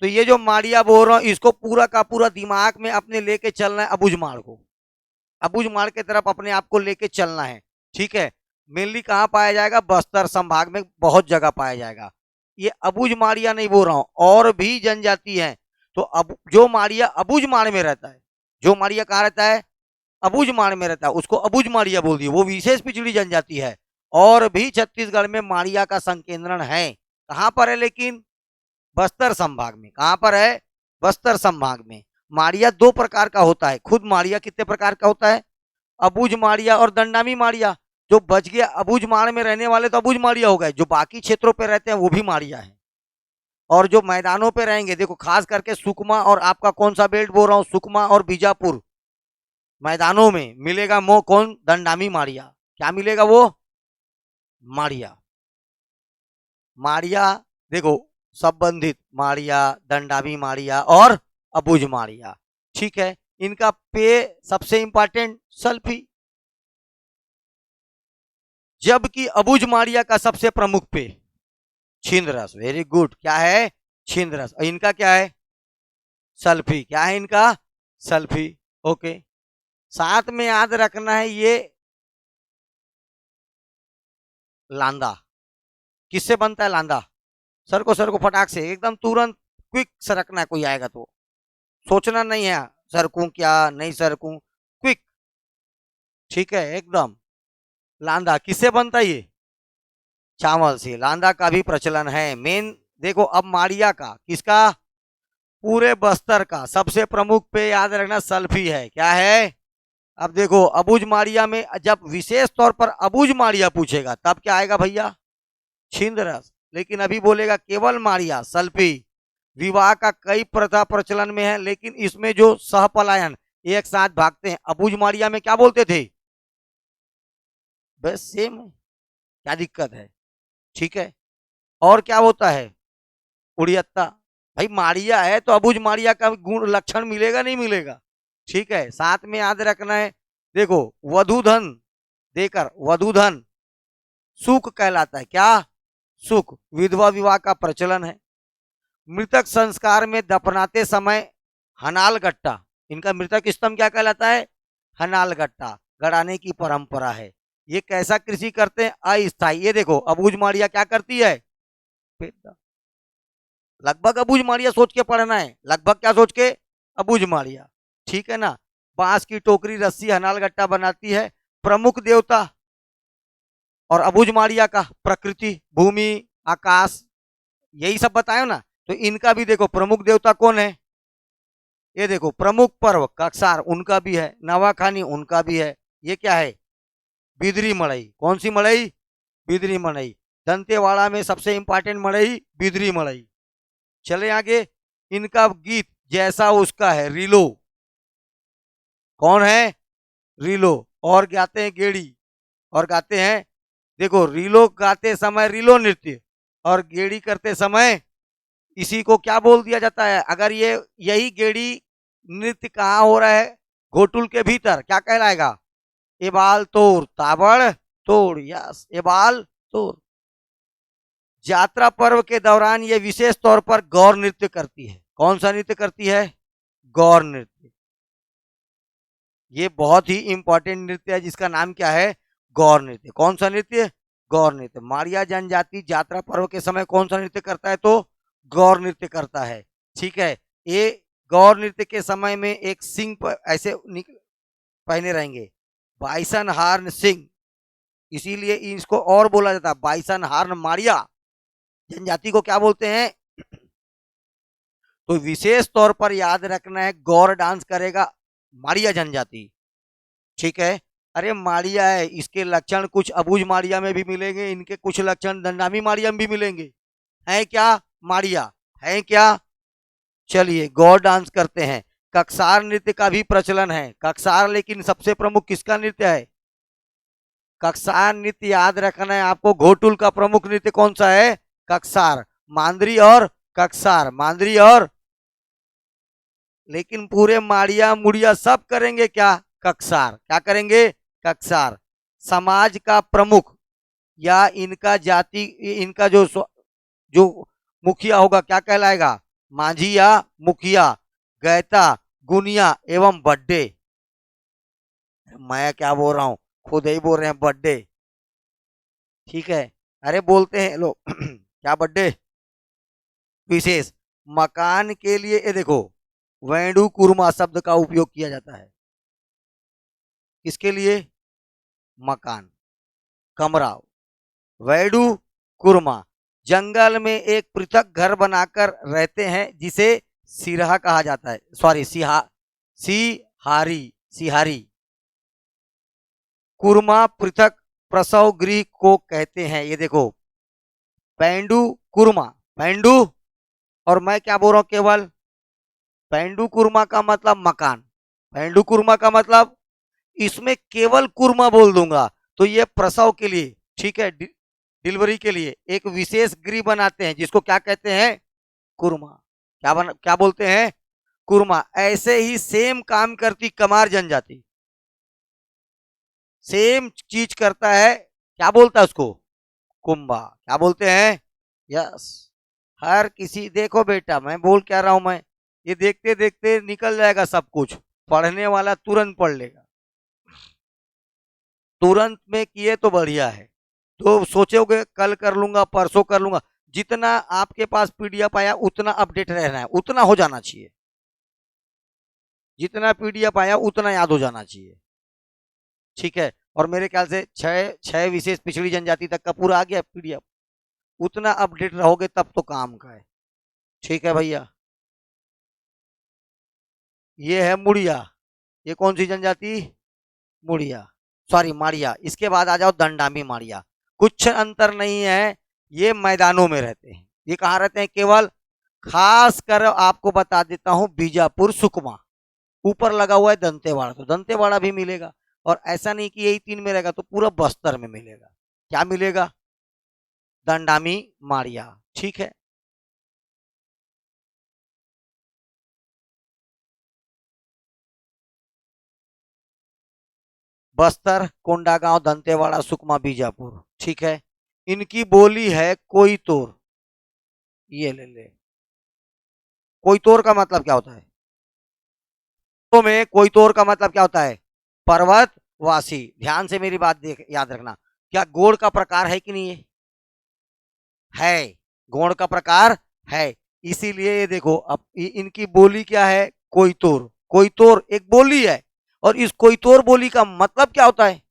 तो ये जो माड़िया बोल रहा हूं, इसको पूरा का पूरा दिमाग में अपने लेके चलना है। अबूझ माड़ को, अबूझ माड़ के तरफ अपने आप को लेके चलना है। ठीक है। मेनली कहाँ पाया जाएगा? बस्तर संभाग में बहुत जगह पाया जाएगा। ये अबूझ माड़िया नहीं बोल रहा हूं, और भी जनजाति है। तो अब जो माड़िया अबूझ माड़ में रहता है, जो माड़िया कहाँ रहता है? अबूझ माड़ में रहता है, उसको अबूझ माड़िया बोल दिए। वो विशेष पिछड़ी जनजाति है। और भी छत्तीसगढ़ में माड़िया का संकेंद्रण है। कहां पर है? लेकिन बस्तर संभाग में। कहां पर है? बस्तर संभाग में। माड़िया दो प्रकार का होता है। खुद माड़िया कितने प्रकार का होता है? अबूझ माड़िया और दंडामी माड़िया। जो बच गया अबूझ माड़ में रहने वाले तो अबूझ माड़िया हो गए, जो बाकी क्षेत्रों पे रहते हैं वो भी माड़िया है। और जो मैदानों पे रहेंगे, देखो खास करके सुकमा, और आपका कौन सा बेल्ट बोल रहा हूँ, सुकमा और बीजापुर मैदानों में मिलेगा मो कौन? दंडामी माड़िया। क्या मिलेगा? वो माड़िया। माड़िया देखो, संबंधित माड़िया, दंडामी माड़िया और अबूझ माड़िया। ठीक है। इनका पे सबसे इंपॉर्टेंट सल्फी, जबकि अबूझ माड़िया का सबसे प्रमुख पे छिंदरस। Very good. क्या है? छिंदरस। और इनका क्या है? सल्फी। क्या है इनका? सल्फी। ओके। साथ में याद रखना है ये लांदा। किससे बनता है लांदा? सर को फटाक से एकदम तुरंत क्विक सरकना है, कोई आएगा तो सोचना नहीं है सरकूं क्या नहीं सरकूं, क्विक। ठीक है एकदम। लांदा किससे बनता है? ये चावल से। लांदा का भी प्रचलन है। मेन देखो, अब माड़िया का, किसका? पूरे बस्तर का सबसे प्रमुख पे याद रखना सल्फी है। क्या है? अब देखो अबूझ माड़िया में जब विशेष तौर पर अबूझ माड़िया पूछेगा तब क्या आएगा भैया? छिंद रस। लेकिन अभी बोलेगा केवल माड़िया, सल्फी। विवाह का कई प्रथा प्रचलन में है, लेकिन इसमें जो सहपलायन, एक साथ भागते हैं, अबूझ माड़िया में क्या बोलते थे? बस सेम है, क्या दिक्कत है? ठीक है। और क्या होता है? उड़ियत्ता। भाई माड़िया है तो अबूझ माड़िया का गुण लक्षण मिलेगा नहीं मिलेगा? ठीक है, साथ में याद रखना है, देखो वधुधन देकर वधुधन सुख कहलाता है, क्या सुख, विधवा विवाह का प्रचलन है। मृतक संस्कार में दफनाते समय हनाल गट्टा, इनका मृतक स्तंभ क्या कहलाता है, हनाल गट्टा गड़ाने की परंपरा है। ये कैसा कृषि करते हैं, अस्थाई। ये देखो अबूझ माड़िया क्या करती है, लगभग अबूझ माड़िया सोच के पढ़ना है, लगभग क्या सोच के, अबूझ माड़िया, ठीक है ना। बांस की टोकरी रस्सी हनाल गट्टा बनाती है। प्रमुख देवता और अबूझ माड़िया का प्रकृति भूमि आकाश, यही सब बताए ना। तो इनका भी देखो प्रमुख देवता कौन है, ये देखो प्रमुख पर्व कक्सार उनका भी है, नवाखानी उनका भी है। ये क्या है, बिदरी मड़ई, कौन सी मड़ई, बिदरी मड़ई। दंतेवाड़ा में सबसे इंपॉर्टेंट मड़ई बिदरी मड़ई। चले आगे, इनका गीत जैसा उसका है रिलो, कौन है, रिलो। और गाते हैं गेड़ी, और गाते हैं, देखो रीलो गाते समय रीलो नृत्य, और गेड़ी करते समय इसी को क्या बोल दिया जाता है, अगर ये यही गेड़ी नृत्य कहाँ हो रहा है, घोटुल के भीतर, क्या कहलाएगा, एबाल तोड़ ताबड़ तोड़, यस एबाल तोड़। यात्रा पर्व के दौरान ये विशेष तौर पर गौर नृत्य करती है, कौन सा नृत्य करती है, गौर नृत्य। ये बहुत ही इंपॉर्टेंट नृत्य है जिसका नाम क्या है, गौर नृत्य। कौन सा नृत्य, गौर नृत्य। माड़िया जनजाति यात्रा पर्व के समय कौन सा नृत्य करता है, तो गौर नृत्य करता है, ठीक है। ये गौर नृत्य के समय में एक सिंह ऐसे पहने रहेंगे, बाइसन हार्न सिंह, इसीलिए इसको और बोला जाता है बाइसन हार्न माड़िया जनजाति को क्या बोलते हैं। तो विशेष तौर पर याद रखना है, गौर डांस करेगा माड़िया जनजाति, ठीक है। अरे माड़िया है, इसके लक्षण कुछ अबूझ माड़िया में भी मिलेंगे, इनके कुछ लक्षण दंडामी माड़िया में भी मिलेंगे, है क्या, माड़िया है क्या। चलिए गौर डांस करते हैं। कक्सार नृत्य का भी प्रचलन है, कक्सार, लेकिन सबसे प्रमुख किसका नृत्य है, कक्सार नृत्य याद रखना है आपको। घोटुल का प्रमुख नृत्य कौन सा है, कक्सार, मांदरी और कक्सार, मांदरी और, लेकिन पूरे माड़िया मुड़िया सब करेंगे क्या, कक्सार, क्या करेंगे, कक्सार। समाज का प्रमुख या इनका जाति, इनका जो मुखिया होगा क्या कहलाएगा, मांझी या मुखिया, गैता, गुनिया एवं बड्डे। मैं क्या बोल रहा हूँ, खुद ही बोल रहे हैं बड्डे, ठीक है। अरे बोलते हैं लोग क्या बड्डे, विशेष मकान के लिए ये देखो वेणु कुर्मा शब्द का उपयोग किया जाता है, किसके लिए, मकान, कमरा, वैडू कुर्मा। जंगल में एक पृथक घर बनाकर रहते हैं जिसे सिरहा कहा जाता है, सॉरी सिहारी, सिहारी। कुर्मा पृथक प्रसव गृह को कहते हैं, ये देखो पेंडू कुर्मा, पेंडू, और मैं क्या बोल रहा हूं केवल, पेंडू कुर्मा का मतलब मकान, पेंडू कुर्मा का मतलब, इसमें केवल कुर्मा बोल दूंगा तो ये प्रसव के लिए, ठीक है, डिलीवरी के लिए एक विशेष गृह बनाते हैं जिसको क्या कहते हैं, कुर्मा। क्या बोलते हैं, कुर्मा। ऐसे ही सेम काम करती कमार जनजाति, सेम चीज करता है, क्या बोलता है उसको, कुंभा, क्या बोलते हैं, यस। हर किसी, देखो बेटा मैं बोल क्या रहा हूं मैं, ये देखते देखते निकल जाएगा सब कुछ, पढ़ने वाला तुरंत पढ़ लेगा, तुरंत में किए तो बढ़िया है। तो सोचोगे कल कर लूंगा परसों कर लूंगा, जितना आपके पास पीडीएफ आया उतना अपडेट रहना है, उतना हो जाना चाहिए, जितना पीडीएफ आया उतना याद हो जाना चाहिए, ठीक है। और मेरे ख्याल से छह छह विशेष पिछड़ी जनजाति तक का पूरा आ गया पीडीएफ, उतना अपडेट रहोगे तब तो काम का है, ठीक है भैया। ये है मुड़िया, ये कौन सी जनजाति, मुड़िया, सॉरी माड़िया। इसके बाद आ जाओ दंडामी माड़िया, कुछ अंतर नहीं है, ये मैदानों में रहते हैं। ये कहाँ रहते हैं, केवल खास कर आपको बता देता हूं बीजापुर सुकमा, ऊपर लगा हुआ है दंतेवाड़ा, तो दंतेवाड़ा भी मिलेगा। और ऐसा नहीं कि यही तीन में रहेगा, तो पूरा बस्तर में मिलेगा, क्या मिलेगा, दंडामी माड़िया, ठीक है। बस्तर, कोंडागांव, दंतेवाड़ा, सुकमा, बीजापुर। ठीक है, इनकी बोली है कोई तोर। ये ले ले। कोई तोर का मतलब क्या होता है? तो में कोई तोर का मतलब क्या होता है? पर्वतवासी। ध्यान से मेरी बात देख, याद रखना। क्या गोड़ का प्रकार है कि नहीं है? गोड़ का प्रकार है। इसीलिए ये देखो, अब इनकी बोली क्या है? कोई तोर। कोई तोर एक बोली है, और इस कोई तोर बोली का मतलब क्या होता है?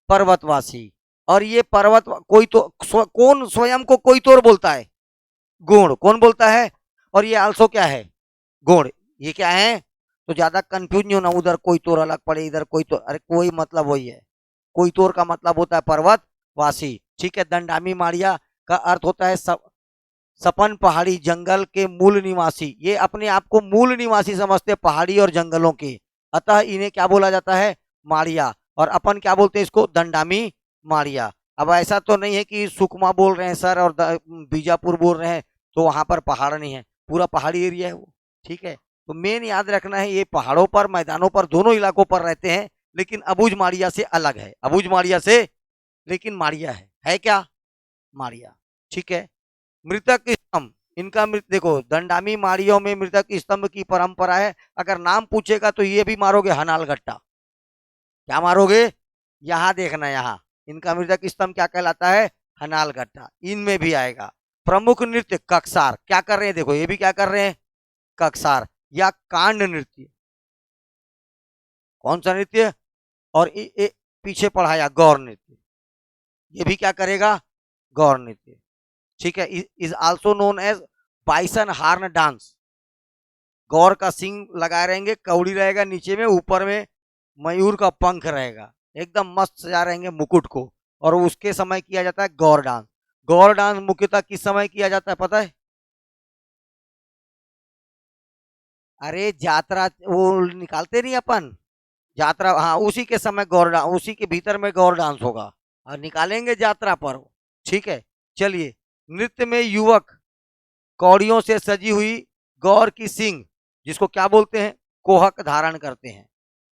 पर्वतवासी। और ये पर्वत कोई तो कौन स्वयं को कोई तोर बोलता है? गुण। कौन बोलता है? और ये आल्सो क्या है? गुण। ये क्या है? तो ज्यादा कंफ्यूज नहीं होना, उधर कोई तोर अलग पड़े, इधर कोई तो, अरे कोई मतलब वही है। कोई तोर का मतलब होता है पर्वतवासी। ठीक है। दंडामी माड़िया का अर्थ होता है सपन पहाड़ी जंगल के मूल निवासी। ये अपने आप को मूल निवासी समझते पहाड़ी और जंगलों के, अतः इन्हें क्या बोला जाता है? माड़िया। और अपन क्या बोलते हैं इसको? दंडामी माड़िया। अब ऐसा तो नहीं है कि सुकमा बोल रहे हैं सर और बीजापुर बोल रहे हैं तो वहां पर पहाड़ नहीं है, पूरा पहाड़ी एरिया है वो। ठीक है, तो मेन याद रखना है, ये पहाड़ों पर, मैदानों पर, दोनों इलाकों पर रहते हैं, लेकिन अबुझ माड़िया से अलग है। अबुझ माड़िया से, लेकिन माड़िया है क्या? माड़िया। ठीक है। मृतक स्तंभ, इनका मृत देखो, दंडामी माड़ियों में मृतक स्तंभ की परंपरा है। अगर नाम पूछेगा तो ये भी मारोगे, हनाल गट्टा। क्या मारोगे? यहां देखना, यहाँ इनका मृतक स्तंभ क्या कहलाता है? हनाल गट्टा। इनमें भी आएगा। प्रमुख नृत्य ककसार। क्या कर रहे हैं? देखो, ये भी क्या कर रहे हैं? ककसार या कांड नृत्य। कौन सा नृत्य? और पीछे पढ़ाया गौर नृत्य। ये भी क्या करेगा? गौर नृत्य। ठीक है। Is also known as bison horn dance. गौर का सिंग लगाए रहेंगे, कौड़ी रहेगा नीचे में, ऊपर में मयूर का पंख रहेगा, एकदम मस्त सजा रहेंगे मुकुट को, और उसके समय किया जाता है गौर डांस। गौर डांस मुख्यतः किस समय किया जाता है पता है? अरे यात्रा वो निकालते नहीं अपन, यात्रा, हाँ, उसी के समय गौर डांस, उसी के भीतर में गौर डांस होगा, और निकालेंगे यात्रा पर। ठीक है। चलिए, नृत्य में युवक कौड़ियों से सजी हुई गौर की सिंग, जिसको क्या बोलते हैं? कोहक, धारण करते हैं।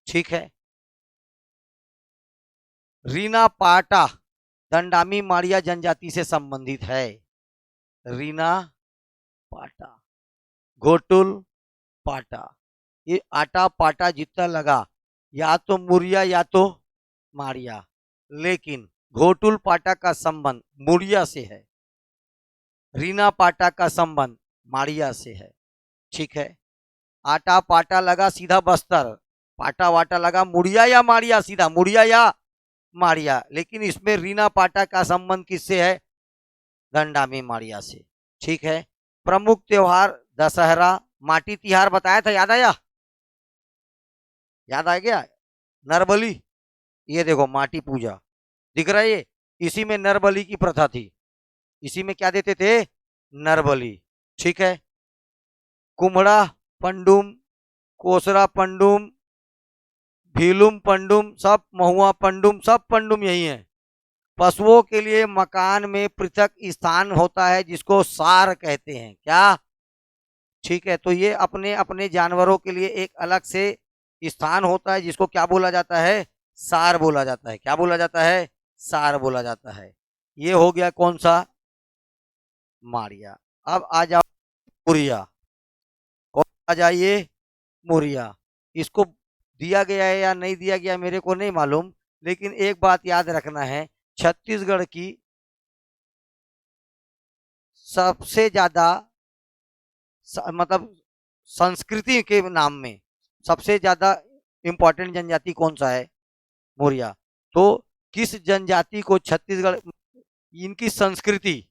ठीक है। रीना पाटा दंडामी माड़िया जनजाति से संबंधित है। रीना पाटा, घोटुल पाटा। ये आटा पाटा जितना लगा, या तो मुरिया या तो माड़िया, लेकिन घोटुल पाटा का संबंध मुरिया से है, रीना पाटा का संबंध माड़िया से है। ठीक है। आटा पाटा लगा सीधा बस्तर, पाटा वाटा लगा मुड़िया या माड़िया, सीधा मुड़िया या माड़िया, लेकिन इसमें रीना पाटा का संबंध किससे है? दंडामी माड़िया से। ठीक है। प्रमुख त्योहार दशहरा, माटी तिहार बताया था, याद आया? याद आ गया? नरबली, ये देखो माटी पूजा दिख रहा है ये, इसी में नरबली की प्रथा थी, इसी में क्या देते थे? नरबली। ठीक है। कुम्हड़ा पंडुम, कोसरा पंडुम, भीलुम पंडुम, सब महुआ पंडुम, सब पंडुम यही है। पशुओं के लिए मकान में पृथक स्थान होता है जिसको सार कहते हैं। क्या? ठीक है। तो ये अपने अपने जानवरों के लिए एक अलग से स्थान होता है जिसको क्या बोला जाता है? सार बोला जाता है। क्या बोला जाता है? सार बोला जाता है। ये हो गया कौन सा? माड़िया। अब आ जाओ मुरिया। कौन? आ जाइए मुरिया। इसको दिया गया है या नहीं दिया गया मेरे को नहीं मालूम, लेकिन एक बात याद रखना है, छत्तीसगढ़ की सबसे ज्यादा मतलब संस्कृति के नाम में सबसे ज्यादा इंपॉर्टेंट जनजाति कौन सा है? मौर्य। तो किस जनजाति को छत्तीसगढ़, इनकी संस्कृति,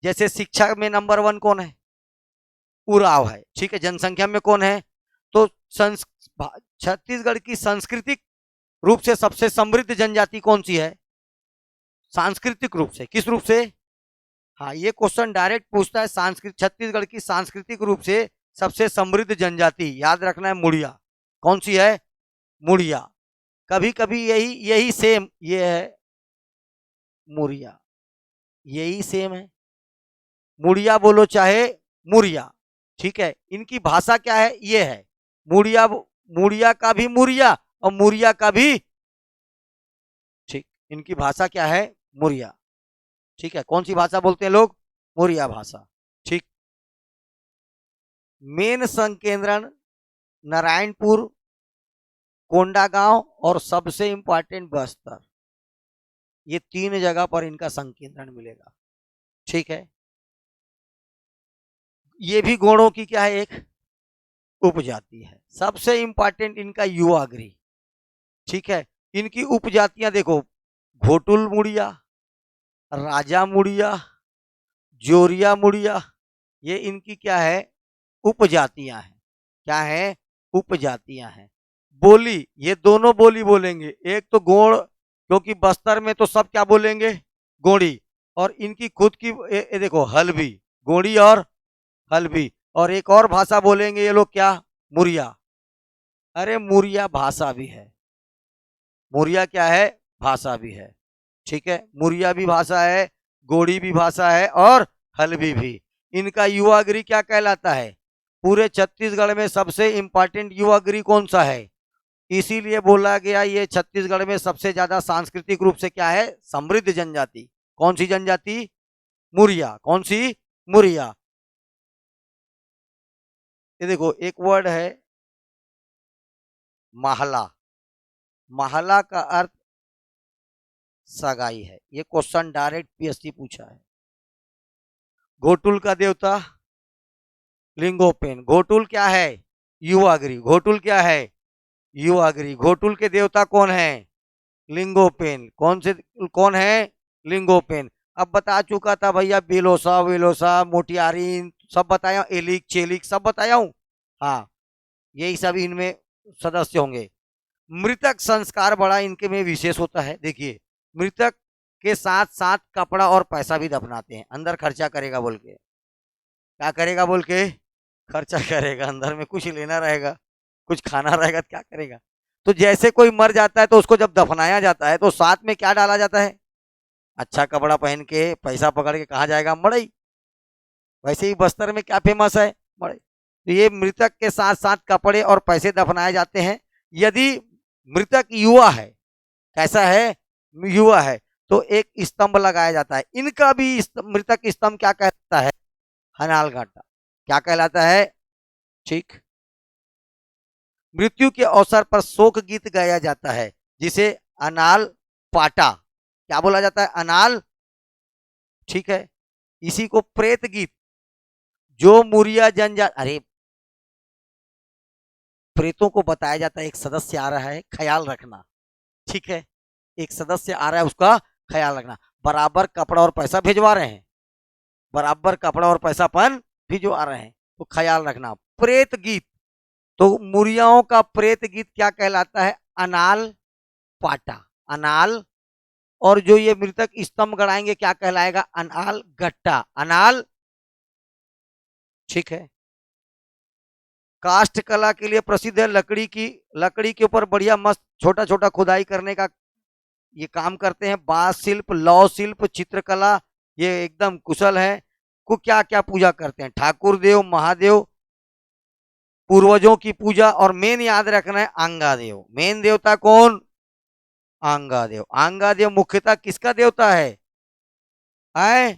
जैसे शिक्षा में नंबर 1 कौन है? उराव है। ठीक है। जनसंख्या में कौन है? तो छत्तीसगढ़ की सांस्कृतिक रूप से सबसे समृद्ध जनजाति कौन सी है? सांस्कृतिक रूप से। किस रूप से? हाँ, ये क्वेश्चन डायरेक्ट पूछता है। सांस्कृतिक, छत्तीसगढ़ की सांस्कृतिक रूप से सबसे समृद्ध जनजाति याद रखना है, मुड़िया। कौन सी है? मुड़िया। कभी कभी यही यही सेम ये है, मुड़िया, यही सेम है। मुड़िया बोलो चाहे मुरिया। ठीक है। इनकी भाषा क्या है? ये है मुड़िया। मुड़िया का भी मुरिया और मुरिया का भी इनकी भाषा क्या है? मुरिया। ठीक है, कौन सी भाषा बोलते हैं लोग? मुरिया भाषा। ठीक। मेन संकेंद्रण नारायणपुर, कोंडागांव और सबसे इंपॉर्टेंट बस्तर, ये 3 जगह पर इनका संकेंद्रण मिलेगा। ठीक है, ये भी गोंडों की क्या है? एक उपजाति है। सबसे इंपॉर्टेंट इनका युवागिरी। ठीक है, इनकी उपजातियां देखो, घोटुल मुड़िया, राजा मुड़िया, जोरिया मुड़िया, ये इनकी क्या है? उपजातियां हैं। क्या है? उपजातियां हैं। बोली, ये दोनों बोली बोलेंगे, एक तो गोंड, क्योंकि बस्तर में तो सब क्या बोलेंगे? गोंडी। और इनकी खुद की ये देखो, हल्बी, गोंडी और हल्बी। और एक और भाषा बोलेंगे ये लोग, क्या? मुरिया। अरे मुरिया भाषा भी है, मुरिया क्या है? भाषा भी है। ठीक है, मुरिया भी भाषा है, गोड़ी भी भाषा है और हल्बी भी। इनका युवागिरी क्या कहलाता है? पूरे छत्तीसगढ़ में सबसे इंपॉर्टेंट युवागिरी कौन सा है? इसीलिए बोला गया ये छत्तीसगढ़ में सबसे ज्यादा सांस्कृतिक रूप से क्या है? समृद्ध जनजाति। कौन सी जनजाति? मुरिया। कौन सी? मुरिया। ये देखो, एक वर्ड है महला। महला का अर्थ सगाई है। ये क्वेश्चन डायरेक्ट पीएससी पूछा है। घोटुल का देवता लिंगोपेन। घोटुल क्या है? युवागिरी। घोटुल क्या है? युवागिरी। घोटुल के देवता कौन है? लिंगोपेन। कौन है? लिंगोपेन। अब बता चुका था भैया, बेलोसा वेलोसा मोटियारी सब बताया, एलिक चेलिक सब बताया हूं। हाँ, यही सब इनमें सदस्य होंगे। मृतक संस्कार बड़ा इनके में विशेष होता है। देखिए, मृतक के साथ साथ कपड़ा और पैसा भी दफनाते हैं। अंदर खर्चा करेगा बोल के, क्या करेगा बोल के? खर्चा करेगा। अंदर में कुछ लेना रहेगा, कुछ खाना रहेगा तो क्या करेगा? तो जैसे कोई मर जाता है तो उसको जब दफनाया जाता है तो साथ में क्या डाला जाता है? अच्छा कपड़ा पहन के, पैसा पकड़ के कहाँ जाएगा? मड़ई। वैसे ही बस्तर में क्या फेमस है? मड़ई। तो ये मृतक के साथ साथ कपड़े और पैसे दफनाए जाते हैं। यदि मृतक युवा है, कैसा है? युवा है, तो एक स्तंभ लगाया जाता है। इनका भी मृतक स्तंभ क्या कहता है? हनाल घाटा। क्या कहलाता है? ठीक। मृत्यु के अवसर पर शोक गीत गाया जाता है, जिसे अनाल पाटा, क्या बोला जाता है? अनाल। ठीक है, इसी को प्रेत गीत, जो मुरिया जनजाति, अरे प्रेतों को बताया जाता है एक सदस्य आ रहा है, ख्याल रखना। ठीक है, एक सदस्य आ रहा है, उसका ख्याल रखना। बराबर कपड़ा और पैसा भिजवा रहे हैं, बराबर कपड़ा और पैसा अपन भिजवा रहे हैं, तो ख्याल रखना। प्रेत गीत, तो मुरियाओं का प्रेत गीत क्या कहलाता है? अनाल पाटा। अनाल। और जो ये मृतक स्तंभ गड़ाएंगे क्या कहलाएगा? अनाल गट्टा। अनाल। ठीक है। काष्ठ कला के लिए प्रसिद्ध है। लकड़ी के ऊपर बढ़िया मस्त छोटा छोटा खुदाई करने का ये काम करते हैं। बांस शिल्प, लौह शिल्प, चित्रकला, ये एकदम कुशल है। को क्या क्या पूजा करते हैं? ठाकुर देव, महादेव, पूर्वजों की पूजा, और मेन याद रखना है आंगा देव। मेन देवता कौन? आंगा देव। आंगा देव मुख्यतः किसका देवता है? आए,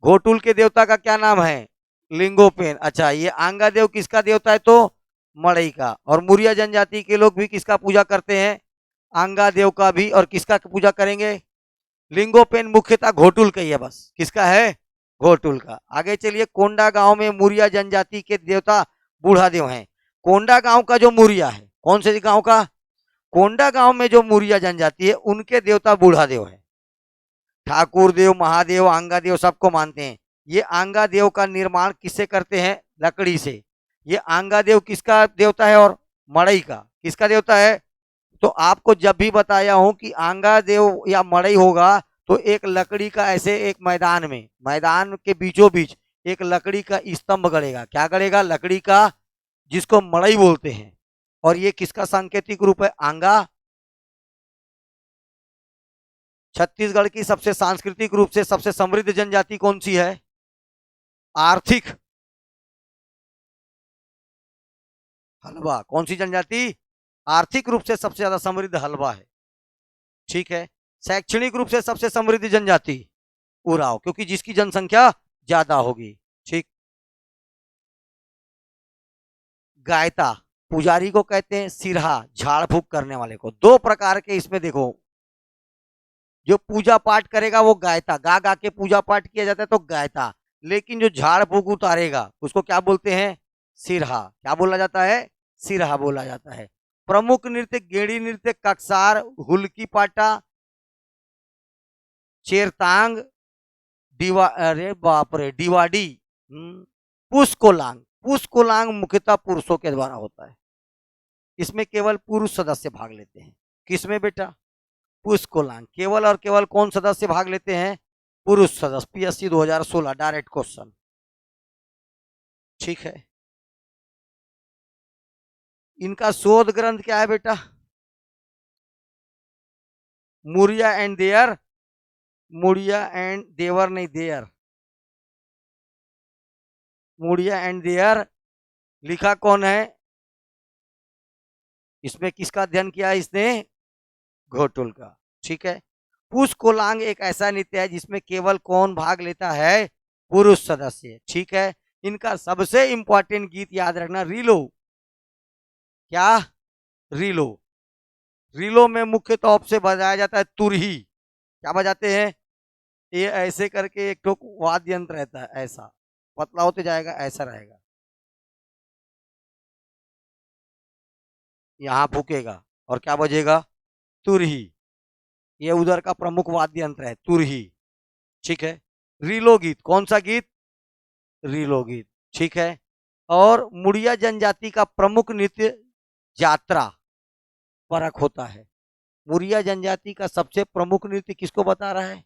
घोटुल के देवता का क्या नाम है? लिंगोपेन। अच्छा, ये आंगा देव किसका देवता है? तो मड़ई का। और मुरिया जनजाति के लोग भी किसका पूजा करते हैं? आंगा देव का भी। और किसका पूजा करेंगे? लिंगोपेन मुख्यतः घोटुल का ही है, बस। किसका है? घोटुल का। आगे चलिए, कोंडा गांव में मुरिया जनजाति के देवता बूढ़ा देव हैं। कोंडा गांव का जो मुरिया है, कौन से गांव का? कोंडा गांव में जो मुरिया जनजाति है उनके देवता बूढ़ा देव है। ठाकुर देव, महादेव, आंगा देव सबको मानते हैं। ये आंगा देव का निर्माण किससे करते हैं? लकड़ी से। ये आंगा देव किसका देवता है? और मड़ई का। किसका देवता है? तो आपको जब भी बताया हूं कि आंगा देव या मड़ई होगा, तो एक लकड़ी का ऐसे एक मैदान में, मैदान के बीचों बीच एक लकड़ी का स्तंभ गड़ेगा। क्या गड़ेगा? लकड़ी का, जिसको मड़ई बोलते हैं। और ये किसका सांकेतिक रूप है? आंगा। छत्तीसगढ़ की सबसे सांस्कृतिक रूप से सबसे समृद्ध जनजाति कौन सी है? आर्थिक हलवा। कौन सी जनजाति? आर्थिक रूप से सबसे ज्यादा समृद्ध हलवा है। ठीक है, शैक्षणिक रूप से सबसे समृद्ध जनजाति उराव, क्योंकि जिसकी जनसंख्या ज्यादा होगी। ठीक। गायता पुजारी को कहते हैं, सिरहा झाड़ फूक करने वाले को। दो प्रकार के इसमें देखो, जो पूजा पाठ करेगा वो गायता, गा गा के पूजा पाठ किया जाता है तो गायता, लेकिन जो झाड़ फूक उतारेगा उसको क्या बोलते हैं? सिरहा। क्या बोला जाता है? सिरहा बोला जाता है। प्रमुख नृत्य गेड़ी नृत्य, कक्सार, हुलकी पाटा, चेरतांग, अरे बाप रे, डिवाडी, पुष्कोलांग। पुष्कोलांग मुख्यतः पुरुषों के द्वारा होता है, इसमें केवल पुरुष सदस्य भाग लेते हैं। किसमें बेटा? पुष्कोलांग। केवल और केवल कौन सदस्य भाग लेते हैं? पुरुष सदस्य। PSC 2016 direct question. ठीक है। इनका शोध ग्रंथ क्या है बेटा? Muria and their, Muria and देवर नहीं, देयर, मुड़िया एंड देयर। लिखा कौन है? इसमें किसका अध्ययन किया है इसने? घोटुल का। ठीक है। पुष्कोलांग एक ऐसा नृत्य है जिसमें केवल कौन भाग लेता है? पुरुष सदस्य। ठीक है। इनका सबसे इंपॉर्टेंट गीत याद रखना, रीलो। क्या? रीलो। रीलो में मुख्य तौर से बजाया जाता है तुरही। क्या बजाते हैं? ये ऐसे करके एक ठोक वाद्य यंत्र रहता है, ऐसा पतला होते जाएगा, ऐसा रहेगा, यहां फूकेगा और क्या बजेगा? तुरही। ये उधर का प्रमुख वाद्य यंत्र है, तुरही। ठीक है। रीलो गीत, कौन सा गीत? रीलो गीत। ठीक है। और मुड़िया जनजाति का प्रमुख नृत्य यात्रा परक होता है। मुड़िया जनजाति का सबसे प्रमुख नृत्य किसको बता रहा है?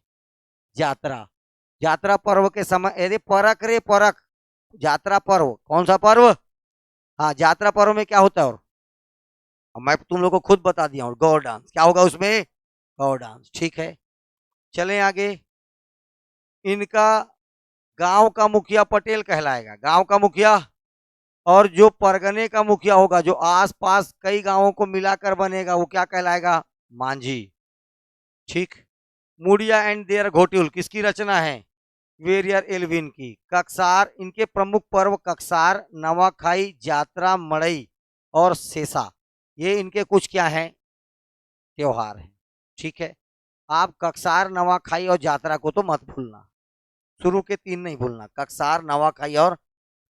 यात्रा। यात्रा पर्व के समय, अरे परक रे परक, यात्रा पर्व कौन सा पर्व? हाँ, यात्रा पर्व में क्या होता है? और मैं तुम लोग को खुद बता दिया हूँ, गौर डांस। क्या होगा उसमें? गौर डांस। ठीक है। चलें आगे। इनका गांव का मुखिया पटेल कहलाएगा, गांव का मुखिया। और जो परगने का मुखिया होगा, जो आसपास कई गांवों को मिलाकर बनेगा, वो क्या कहलाएगा? मांझी। ठीक। मुड़िया एंड देयर घोटुल किसकी रचना है? वेरियर एल्विन की। कक्सार, इनके प्रमुख पर्व कक्सार, नवाखाई, जात्रा, मड़ई और सेसा, ये इनके कुछ क्या हैं? त्योहार हैं। ठीक है। आप कक्सार, नवाखाई और जात्रा को तो मत भूलना, शुरू के तीन नहीं भूलना, कक्सार, नवाखाई और।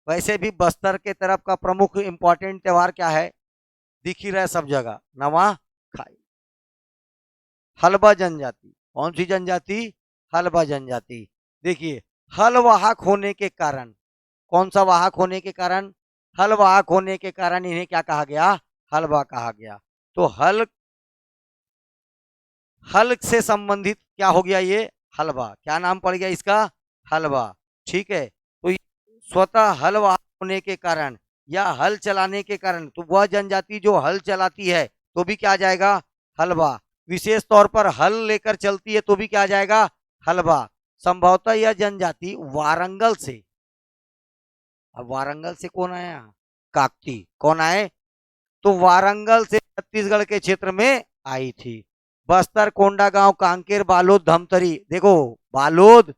वैसे भी बस्तर के तरफ का प्रमुख इंपॉर्टेंट त्योहार क्या है? दिख ही रहा है सब जगह, नवाखाई। हलबा जनजाति, कौन सी जनजाति? हलबा जनजाति। देखिए, हल वाहक होने के कारण, कौन सा वाहक होने के कारण? हल वाहक होने के कारण इन्हें क्या कहा गया? हलबा कहा गया। तो हल, हल से संबंधित क्या हो गया? ये हलवा। क्या नाम पड़ गया इसका? हलवा। ठीक है। तो स्वतः हल वाहक होने के कारण या हल चलाने के कारण, तो वह जनजाति जो हल चलाती है तो भी क्या आ जाएगा? हलवा। विशेष तौर पर हल लेकर चलती है तो भी क्या आ जाएगा? हलवा। संभवतः यह जनजाति वारंगल से, अब वारंगल से कौन आया? काकती। कौन आए? तो वारंगल से छत्तीसगढ़ के क्षेत्र में आई थी। बस्तर, कोंडागांव, कांकेर, बालोद, धमतरी। देखो, बालोद,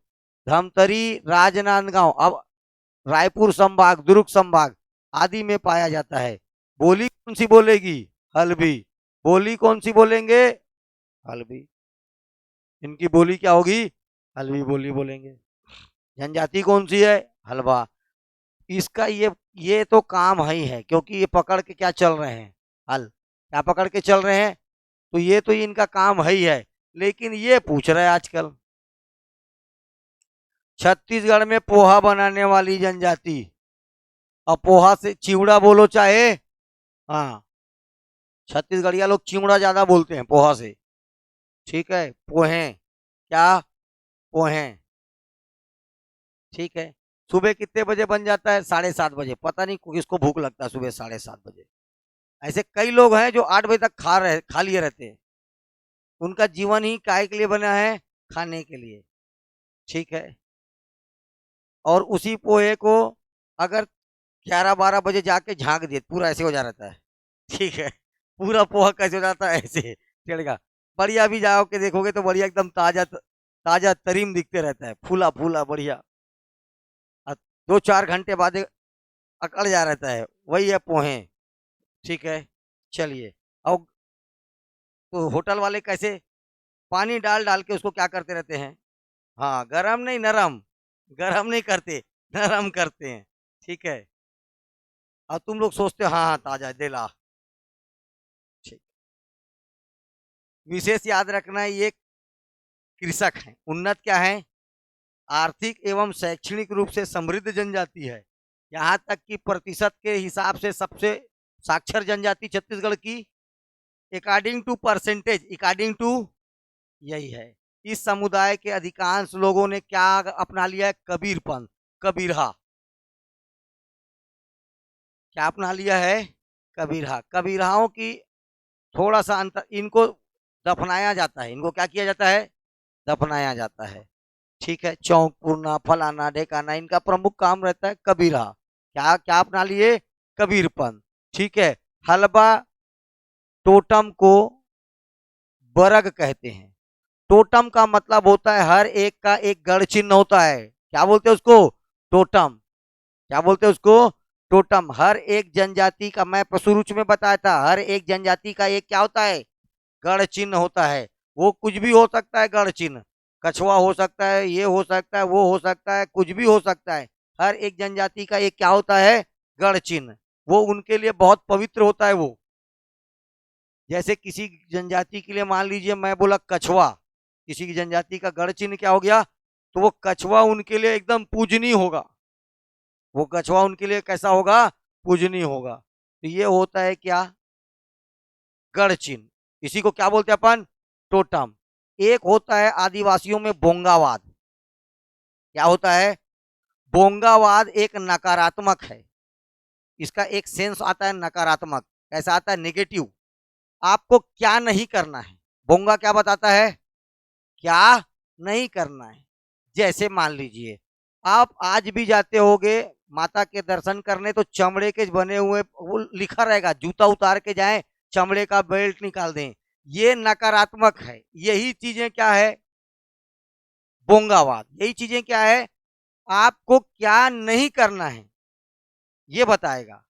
धमतरी, राजनांदगांव, अब रायपुर संभाग, दुर्ग संभाग आदि में पाया जाता है। बोली कौन सी बोलेगी? हल्बी। बोली कौन सी बोलेंगे? हल्बी। इनकी बोली क्या होगी? हल्बी बोली बोलेंगे। जनजाति कौन सी है? हलवा। इसका ये तो काम ही है, क्योंकि ये पकड़ के क्या चल रहे हैं? हल। क्या पकड़ के चल रहे हैं? तो ये तो इनका काम ही है। लेकिन ये पूछ रहे हैं आजकल, छत्तीसगढ़ में पोहा बनाने वाली जनजाति, और पोहा से चिवड़ा बोलो चाहे, हाँ, छत्तीसगढ़िया लोग चिवड़ा ज्यादा बोलते हैं पोहा से। ठीक है। पोहे, क्या? पोहे। ठीक है। सुबह कितने बजे बन जाता है? 7:30 बजे। पता नहीं किसको भूख लगता है सुबह 7:30 बजे। ऐसे कई लोग हैं जो 8 बजे तक खा लिए रहते हैं। उनका जीवन ही काय के लिए बना है? खाने के लिए। ठीक है। और उसी पोहे को अगर 11-12 बजे जाके झाँक दिए, पूरा ऐसे हो जा रहता है। ठीक है। पूरा पोहा कैसे हो जाता है? ऐसे चलेगा। बढ़िया भी जाओ के देखोगे तो बढ़िया एकदम ताजा ताजा तरीम दिखते रहता है, फूला फूला बढ़िया। और 2-4 घंटे बाद अकड़ जा रहता है, वही है पोहे। ठीक है, चलिए। और तो होटल वाले कैसे पानी डाल डाल के उसको क्या करते रहते हैं? हाँ, गरम नहीं नरम, गरम नहीं करते, नरम करते हैं। ठीक है, और तुम लोग सोचते हो हाँ हाँ ताजा है, दे ला। ठीक, विशेष याद रखना, ये कृषक है, उन्नत क्या है, आर्थिक एवं शैक्षणिक रूप से समृद्ध जनजाति है। यहाँ तक कि प्रतिशत के हिसाब से सबसे साक्षर जनजाति छत्तीसगढ़ की, according to percentage, according to, यही है। इस समुदाय के अधिकांश लोगों ने क्या अपना लिया है? कबीरपंथ, कबीरहा। क्या अपना लिया है? कबीरहा। कबीरहाओं की थोड़ा सा अंतर, इनको दफनाया जाता है, इनको क्या किया जाता है? दफनाया जाता है। ठीक है, चौक पूरना, फलाना ढेकाना, इनका प्रमुख काम रहता है कबीरहा। क्या क्या अपना लिए? कबीरपंथ। ठीक है, हलबा टोटम को बरग कहते हैं। टोटम का मतलब होता है हर एक का एक गढ़ चिन्ह होता है। क्या बोलते हैं उसको? टोटम। क्या बोलते हैं उसको? टोटम। हर एक जनजाति का, मैं शुरू में बताया था, हर एक जनजाति का एक क्या होता है? गढ़ चिन्ह होता है। वो कुछ भी हो सकता है गढ़ चिन्ह, कछुआ हो सकता है, ये हो सकता है, वो हो सकता है, कुछ भी हो सकता है। हर एक जनजाति का एक क्या होता है? गढ़ चिन्ह। वो उनके लिए बहुत पवित्र होता है वो। जैसे किसी जनजाति के लिए मान लीजिए मैं बोला कछुआ, किसी की जनजाति का गढ़ चिन्ह क्या हो गया? तो वो कछुआ उनके लिए एकदम पूजनीय होगा। वो कछुआ उनके लिए कैसा होगा? पूजनीय होगा। तो ये होता है क्या? गढ़ चिन्ह। इसी को क्या बोलते हैं अपन? टोटम। एक होता है आदिवासियों में बोंगावाद। क्या होता है? बोंगावाद एक नकारात्मक है। इसका एक सेंस आता है नकारात्मक। कैसा आता है? नेगेटिव। आपको क्या नहीं करना है, बोंगा क्या बताता है? क्या नहीं करना है। जैसे मान लीजिए आप आज भी जाते होगे माता के दर्शन करने, तो चमड़े के बने हुए वो लिखा रहेगा, जूता उतार के जाएं, चमड़े का बेल्ट निकाल दें। ये नकारात्मक है। यही चीजें क्या है? बोंगावाद। यही चीजें क्या है? आपको क्या नहीं करना है ये बताएगा।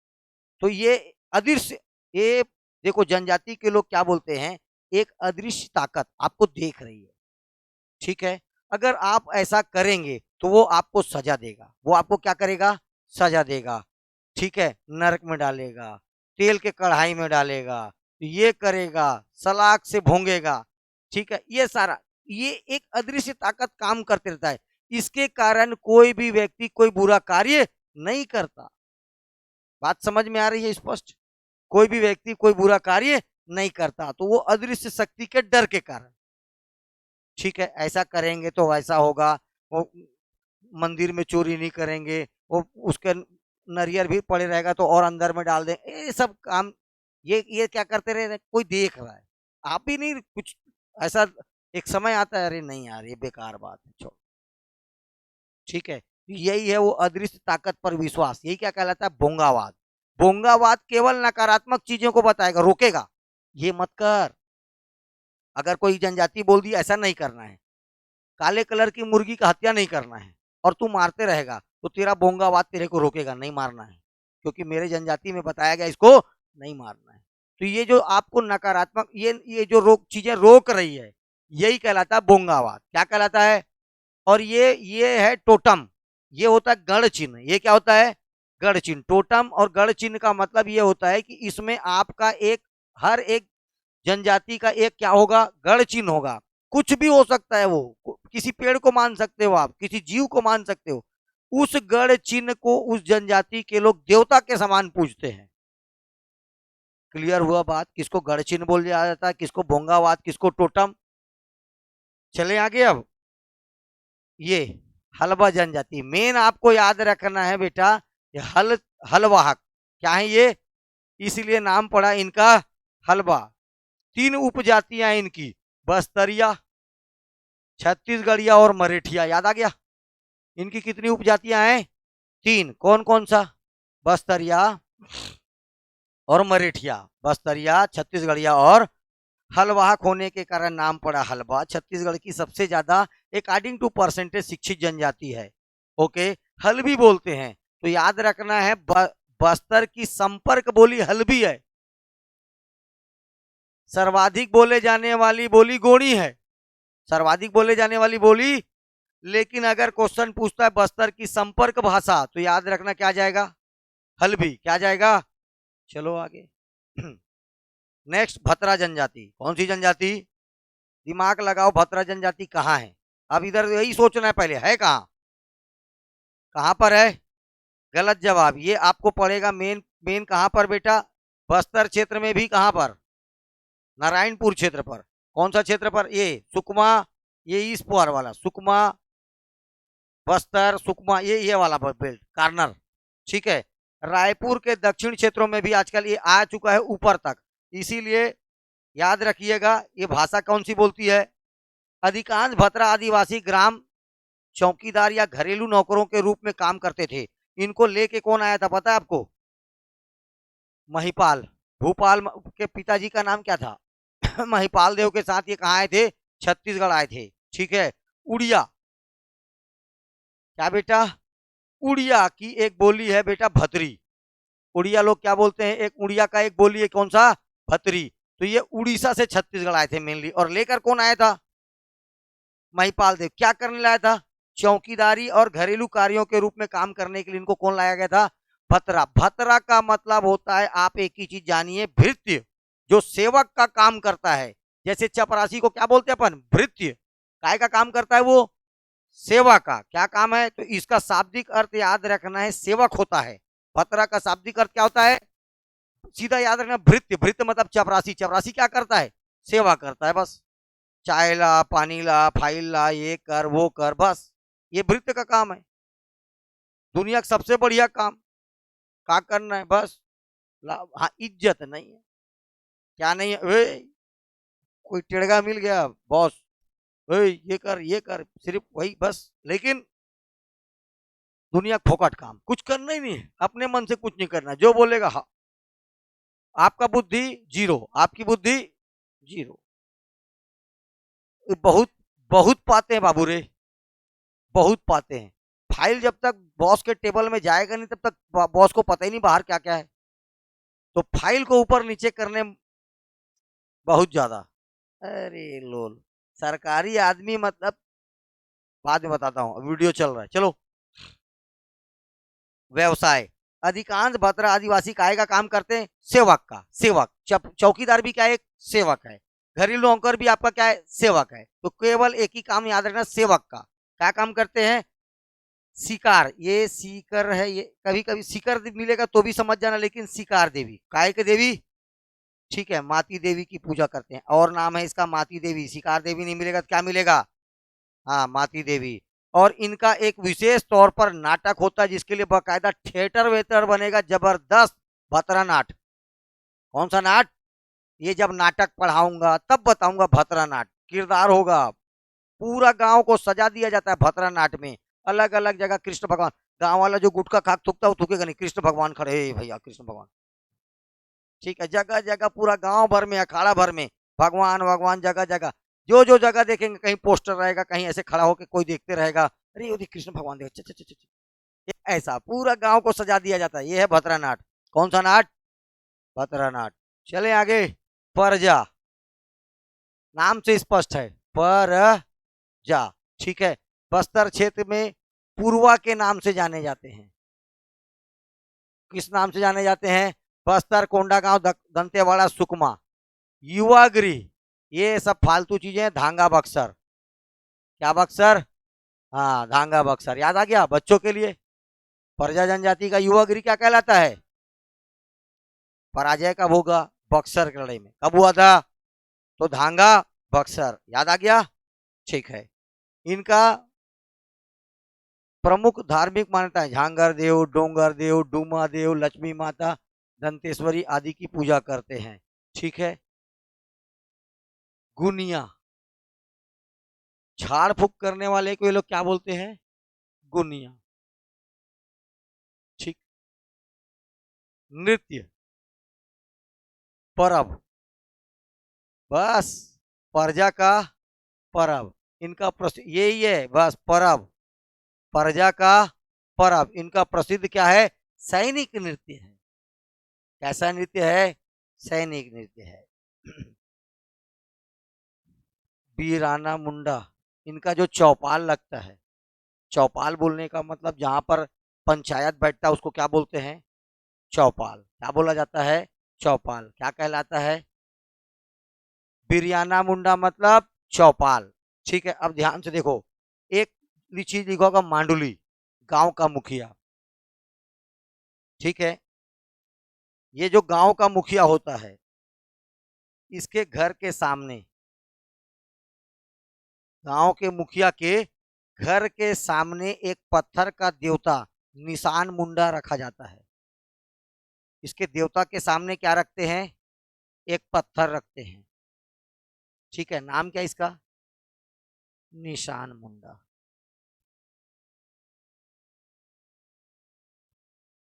तो ये अदृश्य, ये देखो जनजाति के लोग क्या बोलते हैं, एक अदृश्य ताकत आपको देख रही है। ठीक है, अगर आप ऐसा करेंगे तो वो आपको सजा देगा। वो आपको क्या करेगा? सजा देगा। ठीक है, नरक में डालेगा, तेल के कढ़ाई में डालेगा, ये करेगा, सलाख से भोंगेगा। ठीक है, ये सारा, ये एक अदृश्य ताकत काम करते रहता है। इसके कारण कोई भी व्यक्ति कोई बुरा कार्य नहीं करता। बात समझ में आ रही है स्पष्ट? कोई भी व्यक्ति कोई बुरा कार्य नहीं करता, तो वो अदृश्य शक्ति के डर के कारण। ठीक है, ऐसा करेंगे तो वैसा होगा। वो मंदिर में चोरी नहीं करेंगे, वो उसके नरियर भी पड़े रहेगा तो और अंदर में डाल दें, ये सब काम। ये क्या करते रहे? कोई देख रहा है, आप भी नहीं कुछ ऐसा। एक समय आता है, अरे नहीं यार ये बेकार बात है, छोड़। ठीक है, यही है वो अदृश्य ताकत पर विश्वास। यही क्या कहलाता है? बोंगावाद। बोंगावाद केवल नकारात्मक चीजों को बताएगा, रोकेगा, ये मत कर। अगर कोई जनजाति बोल दी ऐसा नहीं करना है, काले कलर की मुर्गी का हत्या नहीं करना है, और तू मारते रहेगा, तो तेरा बोंगावाद तेरे को रोकेगा, नहीं मारना है, क्योंकि मेरे जनजाति में बताया गया इसको नहीं मारना है। तो ये जो आपको नकारात्मक, ये जो रोक चीजें रोक रही है, यही कहलाता है बोंगावाद। क्या कहलाता है? और ये है टोटम। ये होता है गढ़ चिन्ह। ये क्या होता है? गढ़ चिन्ह। टोटम और गढ़ चिन्ह का मतलब ये होता है कि इसमें आपका एक, हर एक जनजाति का एक क्या होगा? गढ़ चिन्ह होगा। कुछ भी हो सकता है, वो किसी पेड़ को मान सकते हो आप, किसी जीव को मान सकते हो। उस गढ़ चिन्ह को उस जनजाति के लोग देवता के समान पूजते हैं। क्लियर हुआ बात? किसको गढ़ चिन्ह बोल दिया जाता है, किसको भोंगावाद, किसको टोटम। चले आगे। अब ये हलवा जनजाति, मेन आपको याद रखना है बेटा, ये हलवाहक क्या है ये, इसलिए नाम पड़ा इनका हलवा। 3 उपजातियां इनकी, बस्तरिया, छत्तीसगढ़िया और मरेठिया। याद आ गया? इनकी कितनी उपजातियां हैं? 3। कौन कौन सा? बस्तरिया और मरेठिया। बस्तरिया, छत्तीसगढ़िया और हलवाहक होने के कारण नाम पड़ा हलवा। छत्तीसगढ़ की सबसे ज्यादा अकॉर्डिंग टू परसेंटेज शिक्षित जनजाति है। ओके, हल्बी बोलते हैं। तो याद रखना है बस्तर की संपर्क बोली हल्बी है। सर्वाधिक बोले जाने वाली बोली गोणी है, सर्वाधिक बोले जाने वाली बोली। लेकिन अगर क्वेश्चन पूछता है बस्तर की संपर्क भाषा, तो याद रखना क्या जाएगा, हल्बी। क्या जाएगा, चलो आगे। नेक्स्ट, भतरा जनजाति। कौन सी जनजाति, दिमाग लगाओ, भतरा जनजाति कहाँ है। अब इधर यही सोचना है पहले, है कहाँ, कहाँ पर है। गलत जवाब। ये आपको पड़ेगा मेन मेन कहाँ पर बेटा, बस्तर क्षेत्र में भी। कहाँ पर, नारायणपुर क्षेत्र पर। कौन सा क्षेत्र पर, ये सुकमा, ये ईस्ट पुआर वाला सुकमा, बस्तर सुकमा, ये वाला बेल्ट कार्नर। ठीक है, रायपुर के दक्षिण क्षेत्रों में भी आजकल ये आ चुका है ऊपर तक। इसीलिए याद रखिएगा, ये भाषा कौन सी बोलती है। अधिकांश भतरा आदिवासी ग्राम चौकीदार या घरेलू नौकरों के रूप में काम करते थे। इनको लेके कौन आया था पता है आपको, महिपाल। भूपाल के पिताजी का नाम क्या था, महिपाल देव के साथ ये कहाँ आए थे, छत्तीसगढ़ आए थे। ठीक है, उड़िया, क्या बेटा, उड़िया की एक बोली है बेटा भतरी। उड़िया लोग क्या बोलते हैं, एक उड़िया का एक बोली है कौन सा, भतरी। तो ये उड़ीसा से छत्तीसगढ़ आए थे मेनली। और लेकर कौन आया था, महिपाल देव। क्या करने लाया था, चौकीदारी और घरेलू कार्यों के रूप में काम करने के लिए इनको कौन लाया गया था, भतरा। भतरा का मतलब होता है, आप एक ही चीज जानिए, भृत्य, जो सेवक का काम करता है। जैसे चपरासी को क्या बोलते हैं अपन, भृत्य। काय का काम करता है वो, सेवा का। क्या काम है, तो इसका शाब्दिक अर्थ याद रखना है, सेवक होता है। भतरा का शाब्दिक अर्थ क्या होता है, सीधा याद रखना, भृत्य। भृत्य मतलब चपरासी। चपरासी क्या करता है, सेवा करता है बस। चाय ला, पानी ला, फाइल ला, ये कर वो कर, बस ये भृत्य का काम है। दुनिया का सबसे बढ़िया काम क्या करना है, बस हाँ, इज्जत नहीं है, क्या नहीं है, कोई टेढ़गा मिल गया बॉस, ये कर ये कर, सिर्फ वही बस। लेकिन दुनिया फोकट काम, कुछ करना ही नहीं है, अपने मन से कुछ नहीं करना, जो बोलेगा हाँ। आपका बुद्धि जीरो, आपकी बुद्धि जीरो। बहुत बहुत पाते हैं बाबू रे, बहुत पाते हैं। फाइल जब तक बॉस के टेबल में जाएगा नहीं, तब तक बॉस को पता ही नहीं बाहर क्या क्या है। तो फाइल को ऊपर नीचे करने बहुत ज्यादा। अरे लोल, सरकारी आदमी मतलब, बाद में बताता हूँ, वीडियो चल रहा है, चलो। व्यवसाय, अधिकांश भतरा आदिवासी काय का काम करते हैं, सेवक का। सेवक, चौकीदार भी क्या है, सेवक है। घरेलू नौकर भी आपका क्या है, सेवक है। तो केवल एक ही काम याद रखना, सेवक का। क्या काम करते हैं, शिकार। ये सीकर है, ये कभी कभी सीकर मिलेगा तो भी समझ जाना, लेकिन शिकार देवी, काय के देवी, ठीक है, माती देवी की पूजा करते हैं। और नाम है इसका माती देवी। शिकार देवी नहीं मिलेगा तो क्या मिलेगा, हाँ, माती देवी। और इनका एक विशेष तौर पर नाटक होता है, जिसके लिए बाकायदा थिएटर वेटर बनेगा, जबरदस्त भतरा नाट। कौन सा नाट, ये जब नाटक पढ़ाऊंगा तब बताऊंगा, भतरा नाट किरदार होगा। पूरा गांव को सजा दिया जाता है भतरा नाट में। अलग अलग जगह कृष्ण भगवान, गांव वाला जो गुटखा खाक थूकता है वो थूकेगा नहीं, कृष्ण भगवान खड़े, भैया कृष्ण भगवान। ठीक है, जगह जगह पूरा गांव भर में, अखाड़ा भर में भगवान भगवान, जगह जगह। जो जो जगह देखेंगे, कहीं पोस्टर रहेगा, कहीं ऐसे खड़ा होकर कोई देखते रहेगा, अरे वो कृष्ण भगवान देखो, ऐसा पूरा गांव को सजा दिया जाता है। ये है भतरा नाट। कौन सा नाट, भतरा नाट। चले आगे, परजा, नाम से स्पष्ट है, परजा। ठीक है, बस्तर क्षेत्र में पूर्वा के नाम से जाने जाते हैं। किस नाम से जाने जाते हैं, बस्तर, कोंडागांव, दंतेवाड़ा, सुकमा। युवा गृह, ये सब फालतू चीजें, धांगा बक्सर। क्या बक्सर, हाँ, धांगा बक्सर। याद आ गया बच्चों के लिए। प्रजा जनजाति का युवा गृह क्या कहलाता है, पराजय कब होगा, बक्सर की लड़ाई में कब हुआ था, तो धांगा बक्सर। याद आ गया, ठीक है। इनका प्रमुख धार्मिक मान्यता है, झांगर देव, डोंगर देव, डूमा देव, लक्ष्मी माता, दंतेश्वरी आदि की पूजा करते हैं। ठीक है, गुनिया, झाड़ फूक करने वाले को ये लोग क्या बोलते हैं, गुनिया। ठीक, नृत्य, परब, बस प्रजा का परब, इनका प्रसिद्ध यही है, बस परब, प्रजा का परब, इनका प्रसिद्ध क्या है? सैनिक नृत्य है। कैसा नृत्य है? सैनिक नृत्य है। वीराना मुंडा, इनका जो चौपाल लगता है, चौपाल बोलने का मतलब जहां पर पंचायत बैठता है उसको क्या बोलते हैं? चौपाल। क्या बोला जाता है? चौपाल। क्या कहलाता है? बिरयाना मुंडा मतलब चौपाल। ठीक है, अब ध्यान से देखो, एक चीज लिखा होगा मांडुली, गांव का मुखिया। ठीक है, ये जो गांव का मुखिया होता है, इसके घर के सामने, गांव के मुखिया के घर के सामने एक पत्थर का देवता निशान मुंडा रखा जाता है। इसके देवता के सामने क्या रखते हैं? एक पत्थर रखते हैं। ठीक है, नाम क्या इसका? निशान मुंडा।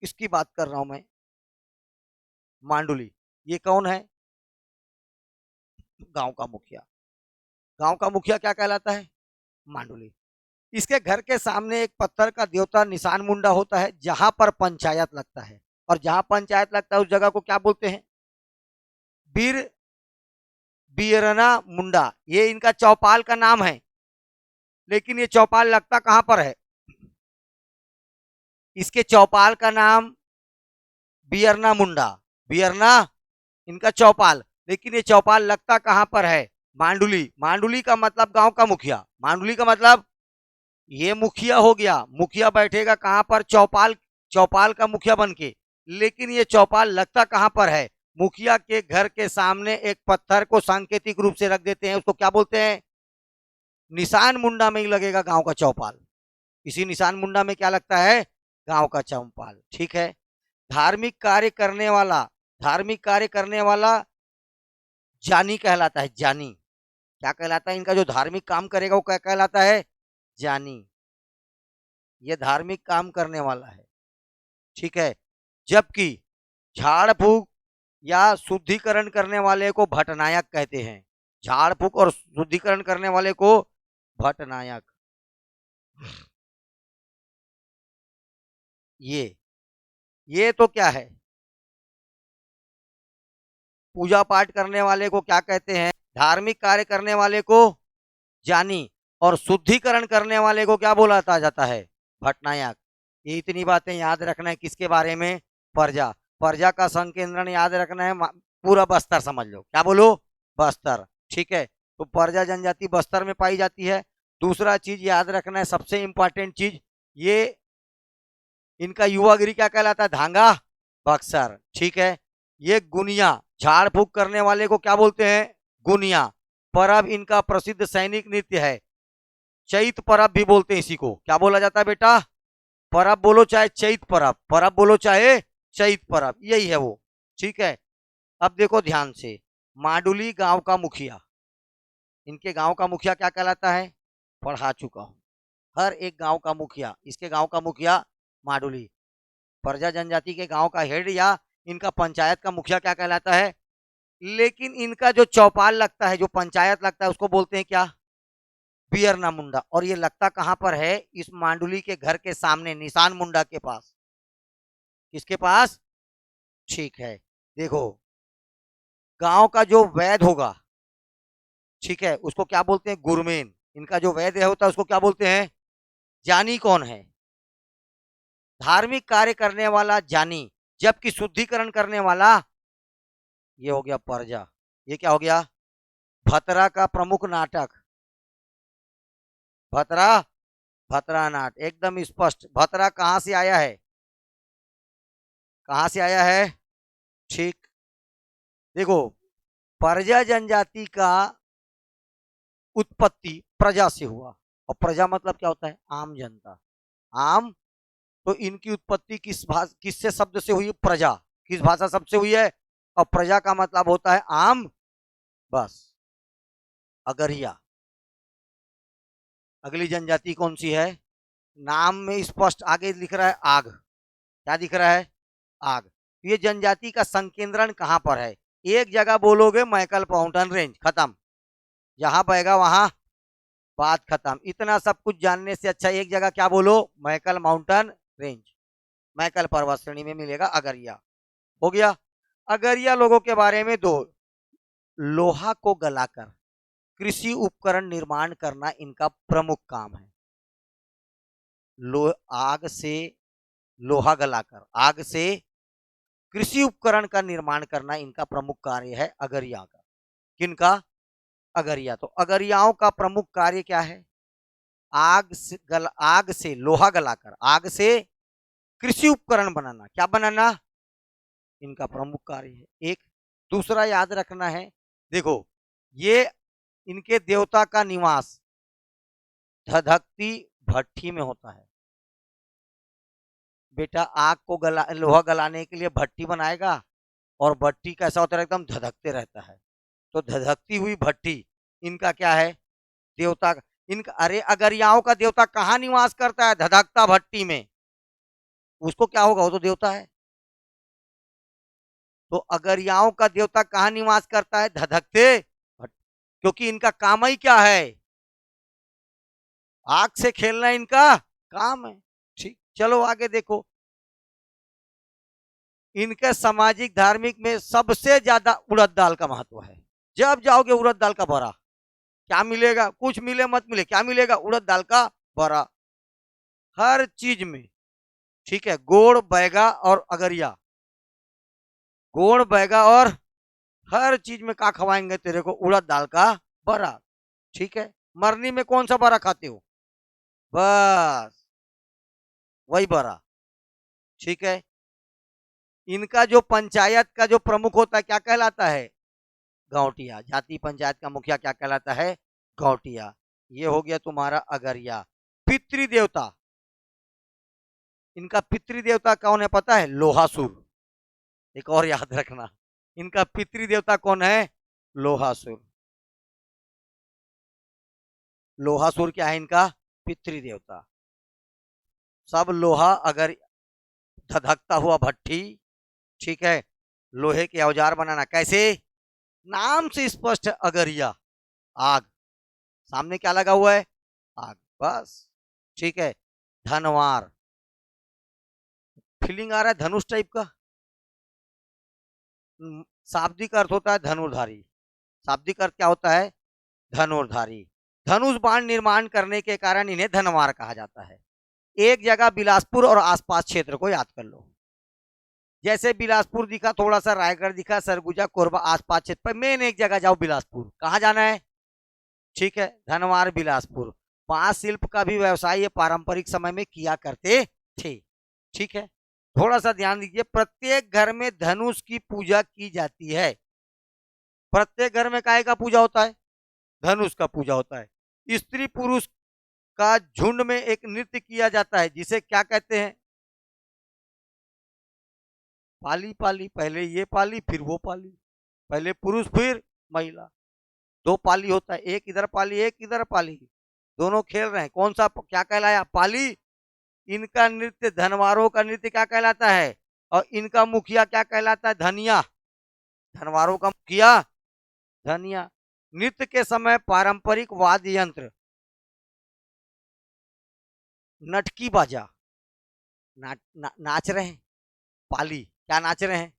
इसकी बात कर रहा हूं मैं, मांडुली। ये कौन है? गांव का मुखिया। गांव का मुखिया क्या कहलाता है? मांडुली। इसके घर के सामने एक पत्थर का देवता निशान मुंडा होता है, जहां पर पंचायत लगता है। और जहां पंचायत लगता है उस जगह को क्या बोलते हैं? बीर बीरना मुंडा। ये इनका चौपाल का नाम है, लेकिन ये चौपाल लगता कहां पर है? इसके चौपाल का नाम बियरना मुंडा, बियरना इनका चौपाल, लेकिन ये चौपाल लगता कहां पर है? मांडुली। मांडुली का मतलब गांव का मुखिया, मांडुली का मतलब ये मुखिया हो गया। मुखिया बैठेगा कहां पर? चौपाल। चौपाल का मुखिया बन के। लेकिन ये चौपाल लगता कहां पर है? मुखिया के घर के सामने एक पत्थर को सांकेतिक रूप से रख देते हैं, उसको क्या बोलते हैं? निशान मुंडा में ही लगेगा गांव का चौपाल। इसी निशान मुंडा में क्या लगता है? गांव का चौपाल। ठीक है, धार्मिक कार्य करने वाला, धार्मिक कार्य करने वाला जानी कहलाता है। जानी। क्या कहलाता है? इनका जो धार्मिक काम करेगा वो क्या कहलाता है? जानी। ये धार्मिक काम करने वाला है। ठीक है, जबकि झाड़ फूक या शुद्धिकरण करने वाले को भटनायक कहते हैं। झाड़ फूक और शुद्धिकरण करने वाले को भटनायक। ये तो क्या है? पूजा पाठ करने वाले को क्या कहते हैं? धार्मिक कार्य करने वाले को जानी, और शुद्धिकरण करने वाले को क्या बोला जाता है? भटनायक। ये इतनी बातें याद रखना है किसके बारे में? प्रजा। प्रजा का संकेंद्रण याद रखना है, पूरा बस्तर समझ लो। क्या बोलो? बस्तर। ठीक है, तो प्रजा जनजाति बस्तर में पाई जाती है। दूसरा चीज याद रखना है, सबसे इंपॉर्टेंट चीज, ये इनका युवागिरी क्या कहलाता है? धांगा बक्सर। ठीक है, ये गुनिया, झाड़ फूक करने वाले को क्या बोलते हैं? गुनिया। परब इनका प्रसिद्ध सैनिक नृत्य है, चैत परब भी बोलते हैं इसी को। क्या बोला जाता है बेटा? परब बोलो चाहे चैत परब, परब बोलो चाहे चैत परब, यही है वो। ठीक है, अब देखो ध्यान से, माडुली गांव का मुखिया, इनके गांव का मुखिया क्या कहलाता है? पढ़ा चुका हूं, हर एक गांव का मुखिया, इसके गांव का मुखिया माडुली। प्रजा जनजाति के गांव का हेड या इनका पंचायत का मुखिया क्या कहलाता है? लेकिन इनका जो चौपाल लगता है, जो पंचायत लगता है, उसको बोलते हैं क्या? बियरना मुंडा। और ये लगता कहां पर है? इस मांडुली के घर के सामने, निशान मुंडा के पास। किसके पास? ठीक है, देखो, गांव का जो वैद्य होगा, ठीक है, उसको क्या बोलते हैं? गुरमेन। इनका जो वैद्य होता है उसको क्या बोलते हैं? जानी कौन है? धार्मिक कार्य करने वाला जानी, जबकि शुद्धिकरण करने वाला ये हो गया प्रजा। ये क्या हो गया? भतरा का प्रमुख नाटक, भतरा, भतरा नाट, एकदम स्पष्ट। भतरा कहां से आया है? कहां से आया है? ठीक, देखो, प्रजा जनजाति का उत्पत्ति प्रजा से हुआ। और प्रजा मतलब क्या होता है? आम जनता। आम, तो इनकी उत्पत्ति किससे शब्द से हुई? प्रजा। किस भाषा शब्द से हुई है? और प्रजा का मतलब होता है आम, बस। अगरिया। अगली जनजाति कौन सी है? नाम में स्पष्ट आगे लिख रहा है आग। क्या दिख रहा है? आग। ये जनजाति का संकेंद्रण कहां पर है? एक जगह बोलोगे मैकल माउंटेन रेंज, खत्म, जहां बहेगा वहां बात खत्म। इतना सब कुछ जानने से अच्छा एक जगह क्या बोलो, मैकल माउंटेन रेंज, मैकल पर्वत श्रेणी में मिलेगा अगरिया। हो गया। अगरिया लोगों के बारे में दो, लोहा को गलाकर कृषि उपकरण निर्माण करना इनका प्रमुख काम है। आग से लोहा गलाकर आग से कृषि उपकरण का निर्माण करना इनका प्रमुख कार्य है अगरिया का। किनका? अगरिया। तो अगरियाओं का प्रमुख कार्य क्या है? आग से लोहा गलाकर आग से कृषि उपकरण बनाना, क्या बनाना, इनका प्रमुख कार्य है। एक दूसरा याद रखना है, देखो ये इनके देवता का निवास धधकती भट्टी में होता है। बेटा आग को लोहा गलाने के लिए भट्टी बनाएगा, और भट्टी कैसा होता है, एकदम धधकते रहता है। तो धधकती हुई भट्टी इनका क्या है, देवता। इनका, अरे अगरियाओं का देवता कहाँ निवास करता है? धधकता भट्टी में। उसको क्या होगा, वो तो देवता है। तो अगरियाओं का देवता कहाँ निवास करता है? धधकते भट्टी, क्योंकि इनका काम ही क्या है, आग से खेलना इनका काम है। ठीक, चलो आगे देखो। इनके सामाजिक धार्मिक में सबसे ज्यादा उड़द दाल का महत्व है। जब जाओगे उड़द दाल का बड़ा, क्या मिलेगा, कुछ मिले मत मिले, क्या मिलेगा, उड़द दाल का बड़ा, हर चीज में। ठीक है, गोड़ बैगा और अगरिया, गोड़ बैगा और हर चीज में क्या खवाएंगे तेरे को, उड़द दाल का बड़ा। ठीक है, मरनी में कौन सा बड़ा खाते हो, बस वही बड़ा। ठीक है, इनका जो पंचायत का जो प्रमुख होता है क्या कहलाता है, गौटिया। जाति पंचायत का मुखिया क्या कहलाता है, गौटिया। ये हो गया तुम्हारा अगरिया। पितृदेवता, इनका पितृदेवता कौन है पता है, लोहासुर। एक और याद रखना, इनका पितृदेवता कौन है, लोहासुर। लोहासुर क्या है इनका पितृदेवता। सब लोहा, अगर धधकता हुआ भट्टी, ठीक है, लोहे के औजार बनाना कैसे, नाम से स्पष्ट है अगरिया, आग, सामने क्या लगा हुआ है, आग, बस। ठीक है, धनवार, फीलिंग आ रहा है धनुष टाइप का। शाब्दिक अर्थ होता है धनुर्धारी, शाब्दिक अर्थ क्या होता है, धनुर्धारी। धनुष बाण निर्माण करने के कारण इन्हें धनवार कहा जाता है। एक जगह बिलासपुर और आसपास क्षेत्र को याद कर लो, जैसे बिलासपुर दिखा, थोड़ा सा रायगढ़ दिखा, सरगुजा, कोरबा, आसपास क्षेत्र पर मेन एक जगह जाओ बिलासपुर, कहाँ जाना है, ठीक है, धनवार बिलासपुर। बांस शिल्प का भी व्यवसाय ये पारंपरिक समय में किया करते थे। ठीक है, थोड़ा सा ध्यान दीजिए, प्रत्येक घर में धनुष की पूजा की जाती है। प्रत्येक घर में काय का पूजा होता है, धनुष का पूजा होता है। स्त्री पुरुष का झुंड में एक नृत्य किया जाता है, जिसे क्या कहते हैं, पाली पाली, पहले ये पाली फिर वो पाली, पहले पुरुष फिर महिला, दो पाली होता है, एक इधर पाली एक इधर पाली, दोनों खेल रहे हैं, कौन सा क्या कहलाया, पाली। इनका नृत्य, धनवारों का नृत्य क्या कहलाता है, और इनका मुखिया क्या कहलाता है, धनिया। धनवारों का मुखिया धनिया। नृत्य के समय पारंपरिक वाद्य यंत्र, नटकी बाजा, नाच रहे हैं, पाली क्या नाच रहे हैं,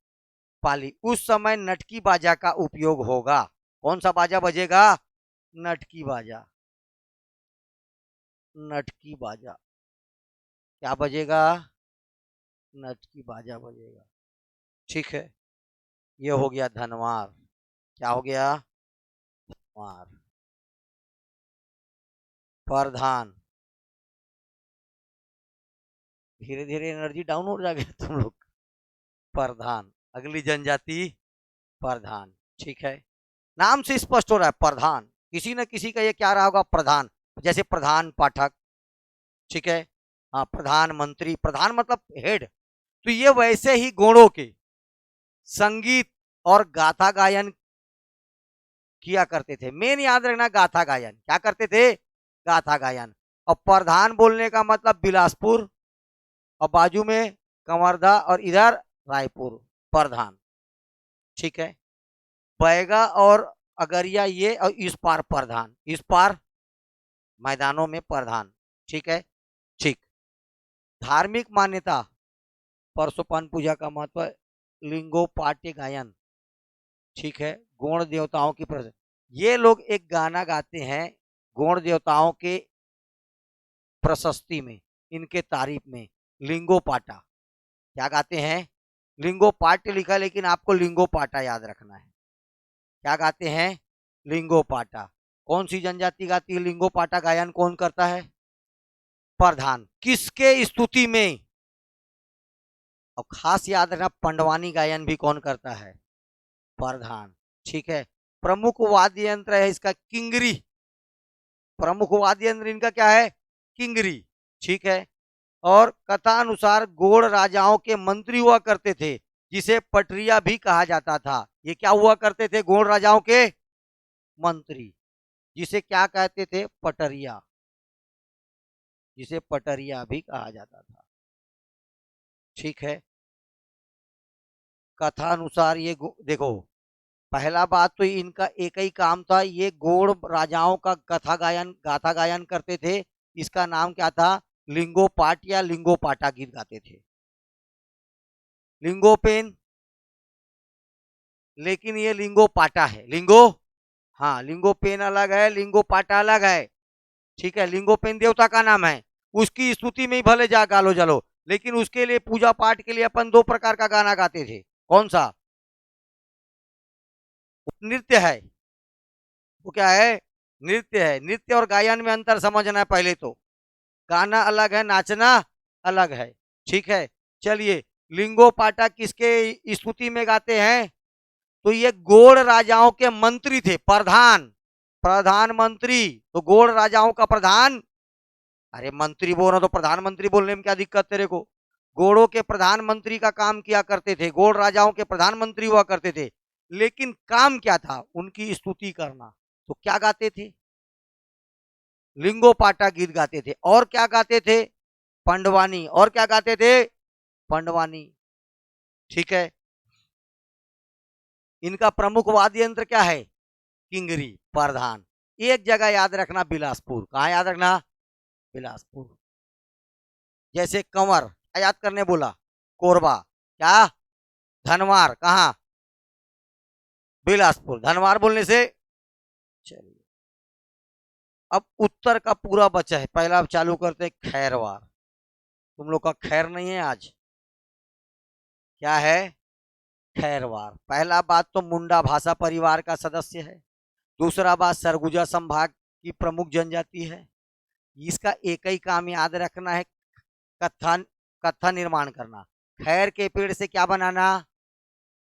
पाली, उस समय नटकी बाजा का उपयोग होगा। कौन सा बाजा बजेगा, नटकी बाजा, नटकी बाजा, क्या बजेगा, नटकी बाजा बजेगा। ठीक है, ये हो गया धनवार। क्या हो गया, धनवार। प्रधान, धीरे धीरे एनर्जी डाउन हो जाएगा तुम लोग। प्रधान, अगली जनजाति प्रधान। ठीक है, नाम से स्पष्ट हो रहा है प्रधान, किसी न किसी का ये क्या रहा होगा, प्रधान, जैसे प्रधान पाठक। ठीक है, हाँ, प्रधानमंत्री, प्रधान मतलब हेड। तो ये वैसे ही गुणों के संगीत और गाथा गायन किया करते थे। मेन याद रखना, गाथा गायन क्या करते थे, गाथा गायन। और प्रधान बोलने का मतलब बिलासपुर, और बाजू में कवर्धा, और इधर रायपुर, प्रधान। ठीक है, बैगा और अगरिया ये, और इस पार प्रधान, इस पार मैदानों में प्रधान। ठीक है, ठीक। धार्मिक मान्यता, परशुपान पूजा का महत्व, लिंगोपाट्य गायन। ठीक है, गौण देवताओं की प्रशंसा। ये लोग एक गाना गाते हैं गौण देवताओं के प्रशस्ति में, इनके तारीफ में, लिंगोपाटा। क्या गाते हैं? लिंगोपाट्य लिखा, लेकिन आपको लिंगोपाटा याद रखना है। क्या गाते हैं? लिंगोपाटा। कौन सी जनजाति गाती है लिंगोपाटा गायन? कौन करता है? प्रधान। किसके स्तुति में? और खास याद रखना, पंडवानी गायन भी कौन करता है? प्रधान। ठीक है। प्रमुख वाद्य यंत्र है इसका किंगरी। प्रमुख वाद्य यंत्र इनका क्या है? किंगरी। ठीक है। और कथा अनुसार गोड़ राजाओं के मंत्री हुआ करते थे, जिसे पटरिया भी कहा जाता था। ये क्या हुआ करते थे? गोड़ राजाओं के मंत्री, जिसे क्या कहते थे? पटरिया, जिसे पटरिया भी कहा जाता था। ठीक है। कथा अनुसार ये देखो, पहला बात तो इनका एक ही काम था, ये गोड़ राजाओं का कथा गायन, गाथा गायन करते थे। इसका नाम क्या था? लिंगोपाट या लिंगोपाटा गीत गाते थे। लिंगोपेन, लेकिन ये लिंगोपाटा है। हाँ, लिंगोपेन अलग है, लिंगोपाटा अलग है। ठीक है। लिंगोपेन देवता का नाम है, उसकी स्तुति में ही भले जा गालो जलो, लेकिन उसके लिए पूजा पाठ के लिए अपन दो प्रकार का गाना गाते थे। कौन सा? नृत्य है। वो क्या है? नृत्य है। नृत्य और गायन में अंतर समझना है पहले तो। गाना अलग है, नाचना अलग है। ठीक है। चलिए, लिंगोपाटा किसके स्तुति में गाते हैं? तो ये गोड़ राजाओं के मंत्री थे, प्रधान, प्रधानमंत्री। तो गोड़ राजाओं का प्रधान, अरे मंत्री बोल रहा तो प्रधानमंत्री बोलने में क्या दिक्कत तेरे को? गोड़ों के प्रधानमंत्री का काम किया करते थे, गोड़ राजाओं के प्रधानमंत्री हुआ करते थे। लेकिन काम क्या था? उनकी स्तुति करना। तो क्या गाते थे? लिंगोपाटा गीत गाते थे। और क्या गाते थे? पंडवानी। और क्या गाते थे? पंडवानी। ठीक है। इनका प्रमुख वाद्य यंत्र क्या है? किंगरी, प्रधान। एक जगह याद रखना, बिलासपुर। कहाँ याद रखना? बिलासपुर। जैसे कंवर, क्या याद करने बोला? कोरबा। क्या? धनवार। कहाँ? बिलासपुर। धनवार बोलने से। चलिए, अब उत्तर का पूरा बचा है। पहला अब चालू करते हैं खैरवार। तुम लोग का खैर नहीं है आज। क्या है? खैरवार। पहला बात तो मुंडा भाषा परिवार का सदस्य है। दूसरा बात, सरगुजा संभाग की प्रमुख जनजाति है। इसका एक ही काम याद रखना है, कथा, कथा निर्माण करना। खैर के पेड़ से क्या बनाना?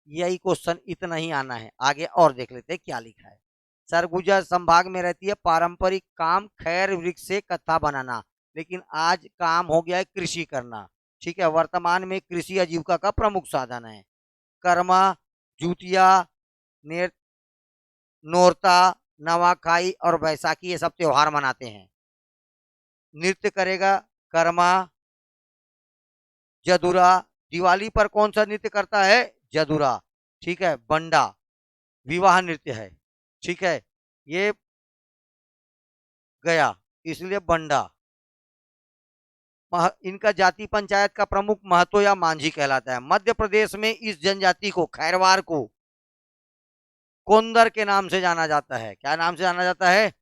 यही क्वेश्चन, इतना ही आना है। आगे और देख लेते हैं क्या लिखा है। सरगुजा संभाग में रहती है। पारंपरिक काम खैर वृक्ष से कथा बनाना, लेकिन आज काम हो गया है कृषि करना। ठीक है। वर्तमान में कृषि आजीविका का प्रमुख साधन है। कर्मा, जूतिया, नोरता, नवाखाई और बैसाखी, ये सब त्योहार मनाते हैं। नृत्य करेगा कर्मा, जदुरा। दिवाली पर कौन सा नृत्य करता है? जदुरा। ठीक है। बंडा, विवाह नृत्य है। ठीक है। ये गया, इसलिए बंडा। इनका जाति पंचायत का प्रमुख महतो या मांझी कहलाता है। मध्य प्रदेश में इस जनजाति को, खैरवार को, कोंदर के नाम से जाना जाता है। क्या नाम से जाना जाता है?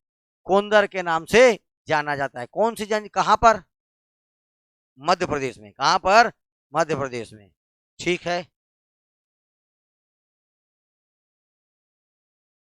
कोंदर के नाम से जाना जाता है। कौन सी जन, कहां पर? मध्य प्रदेश में। कहां पर? मध्य प्रदेश में। ठीक है।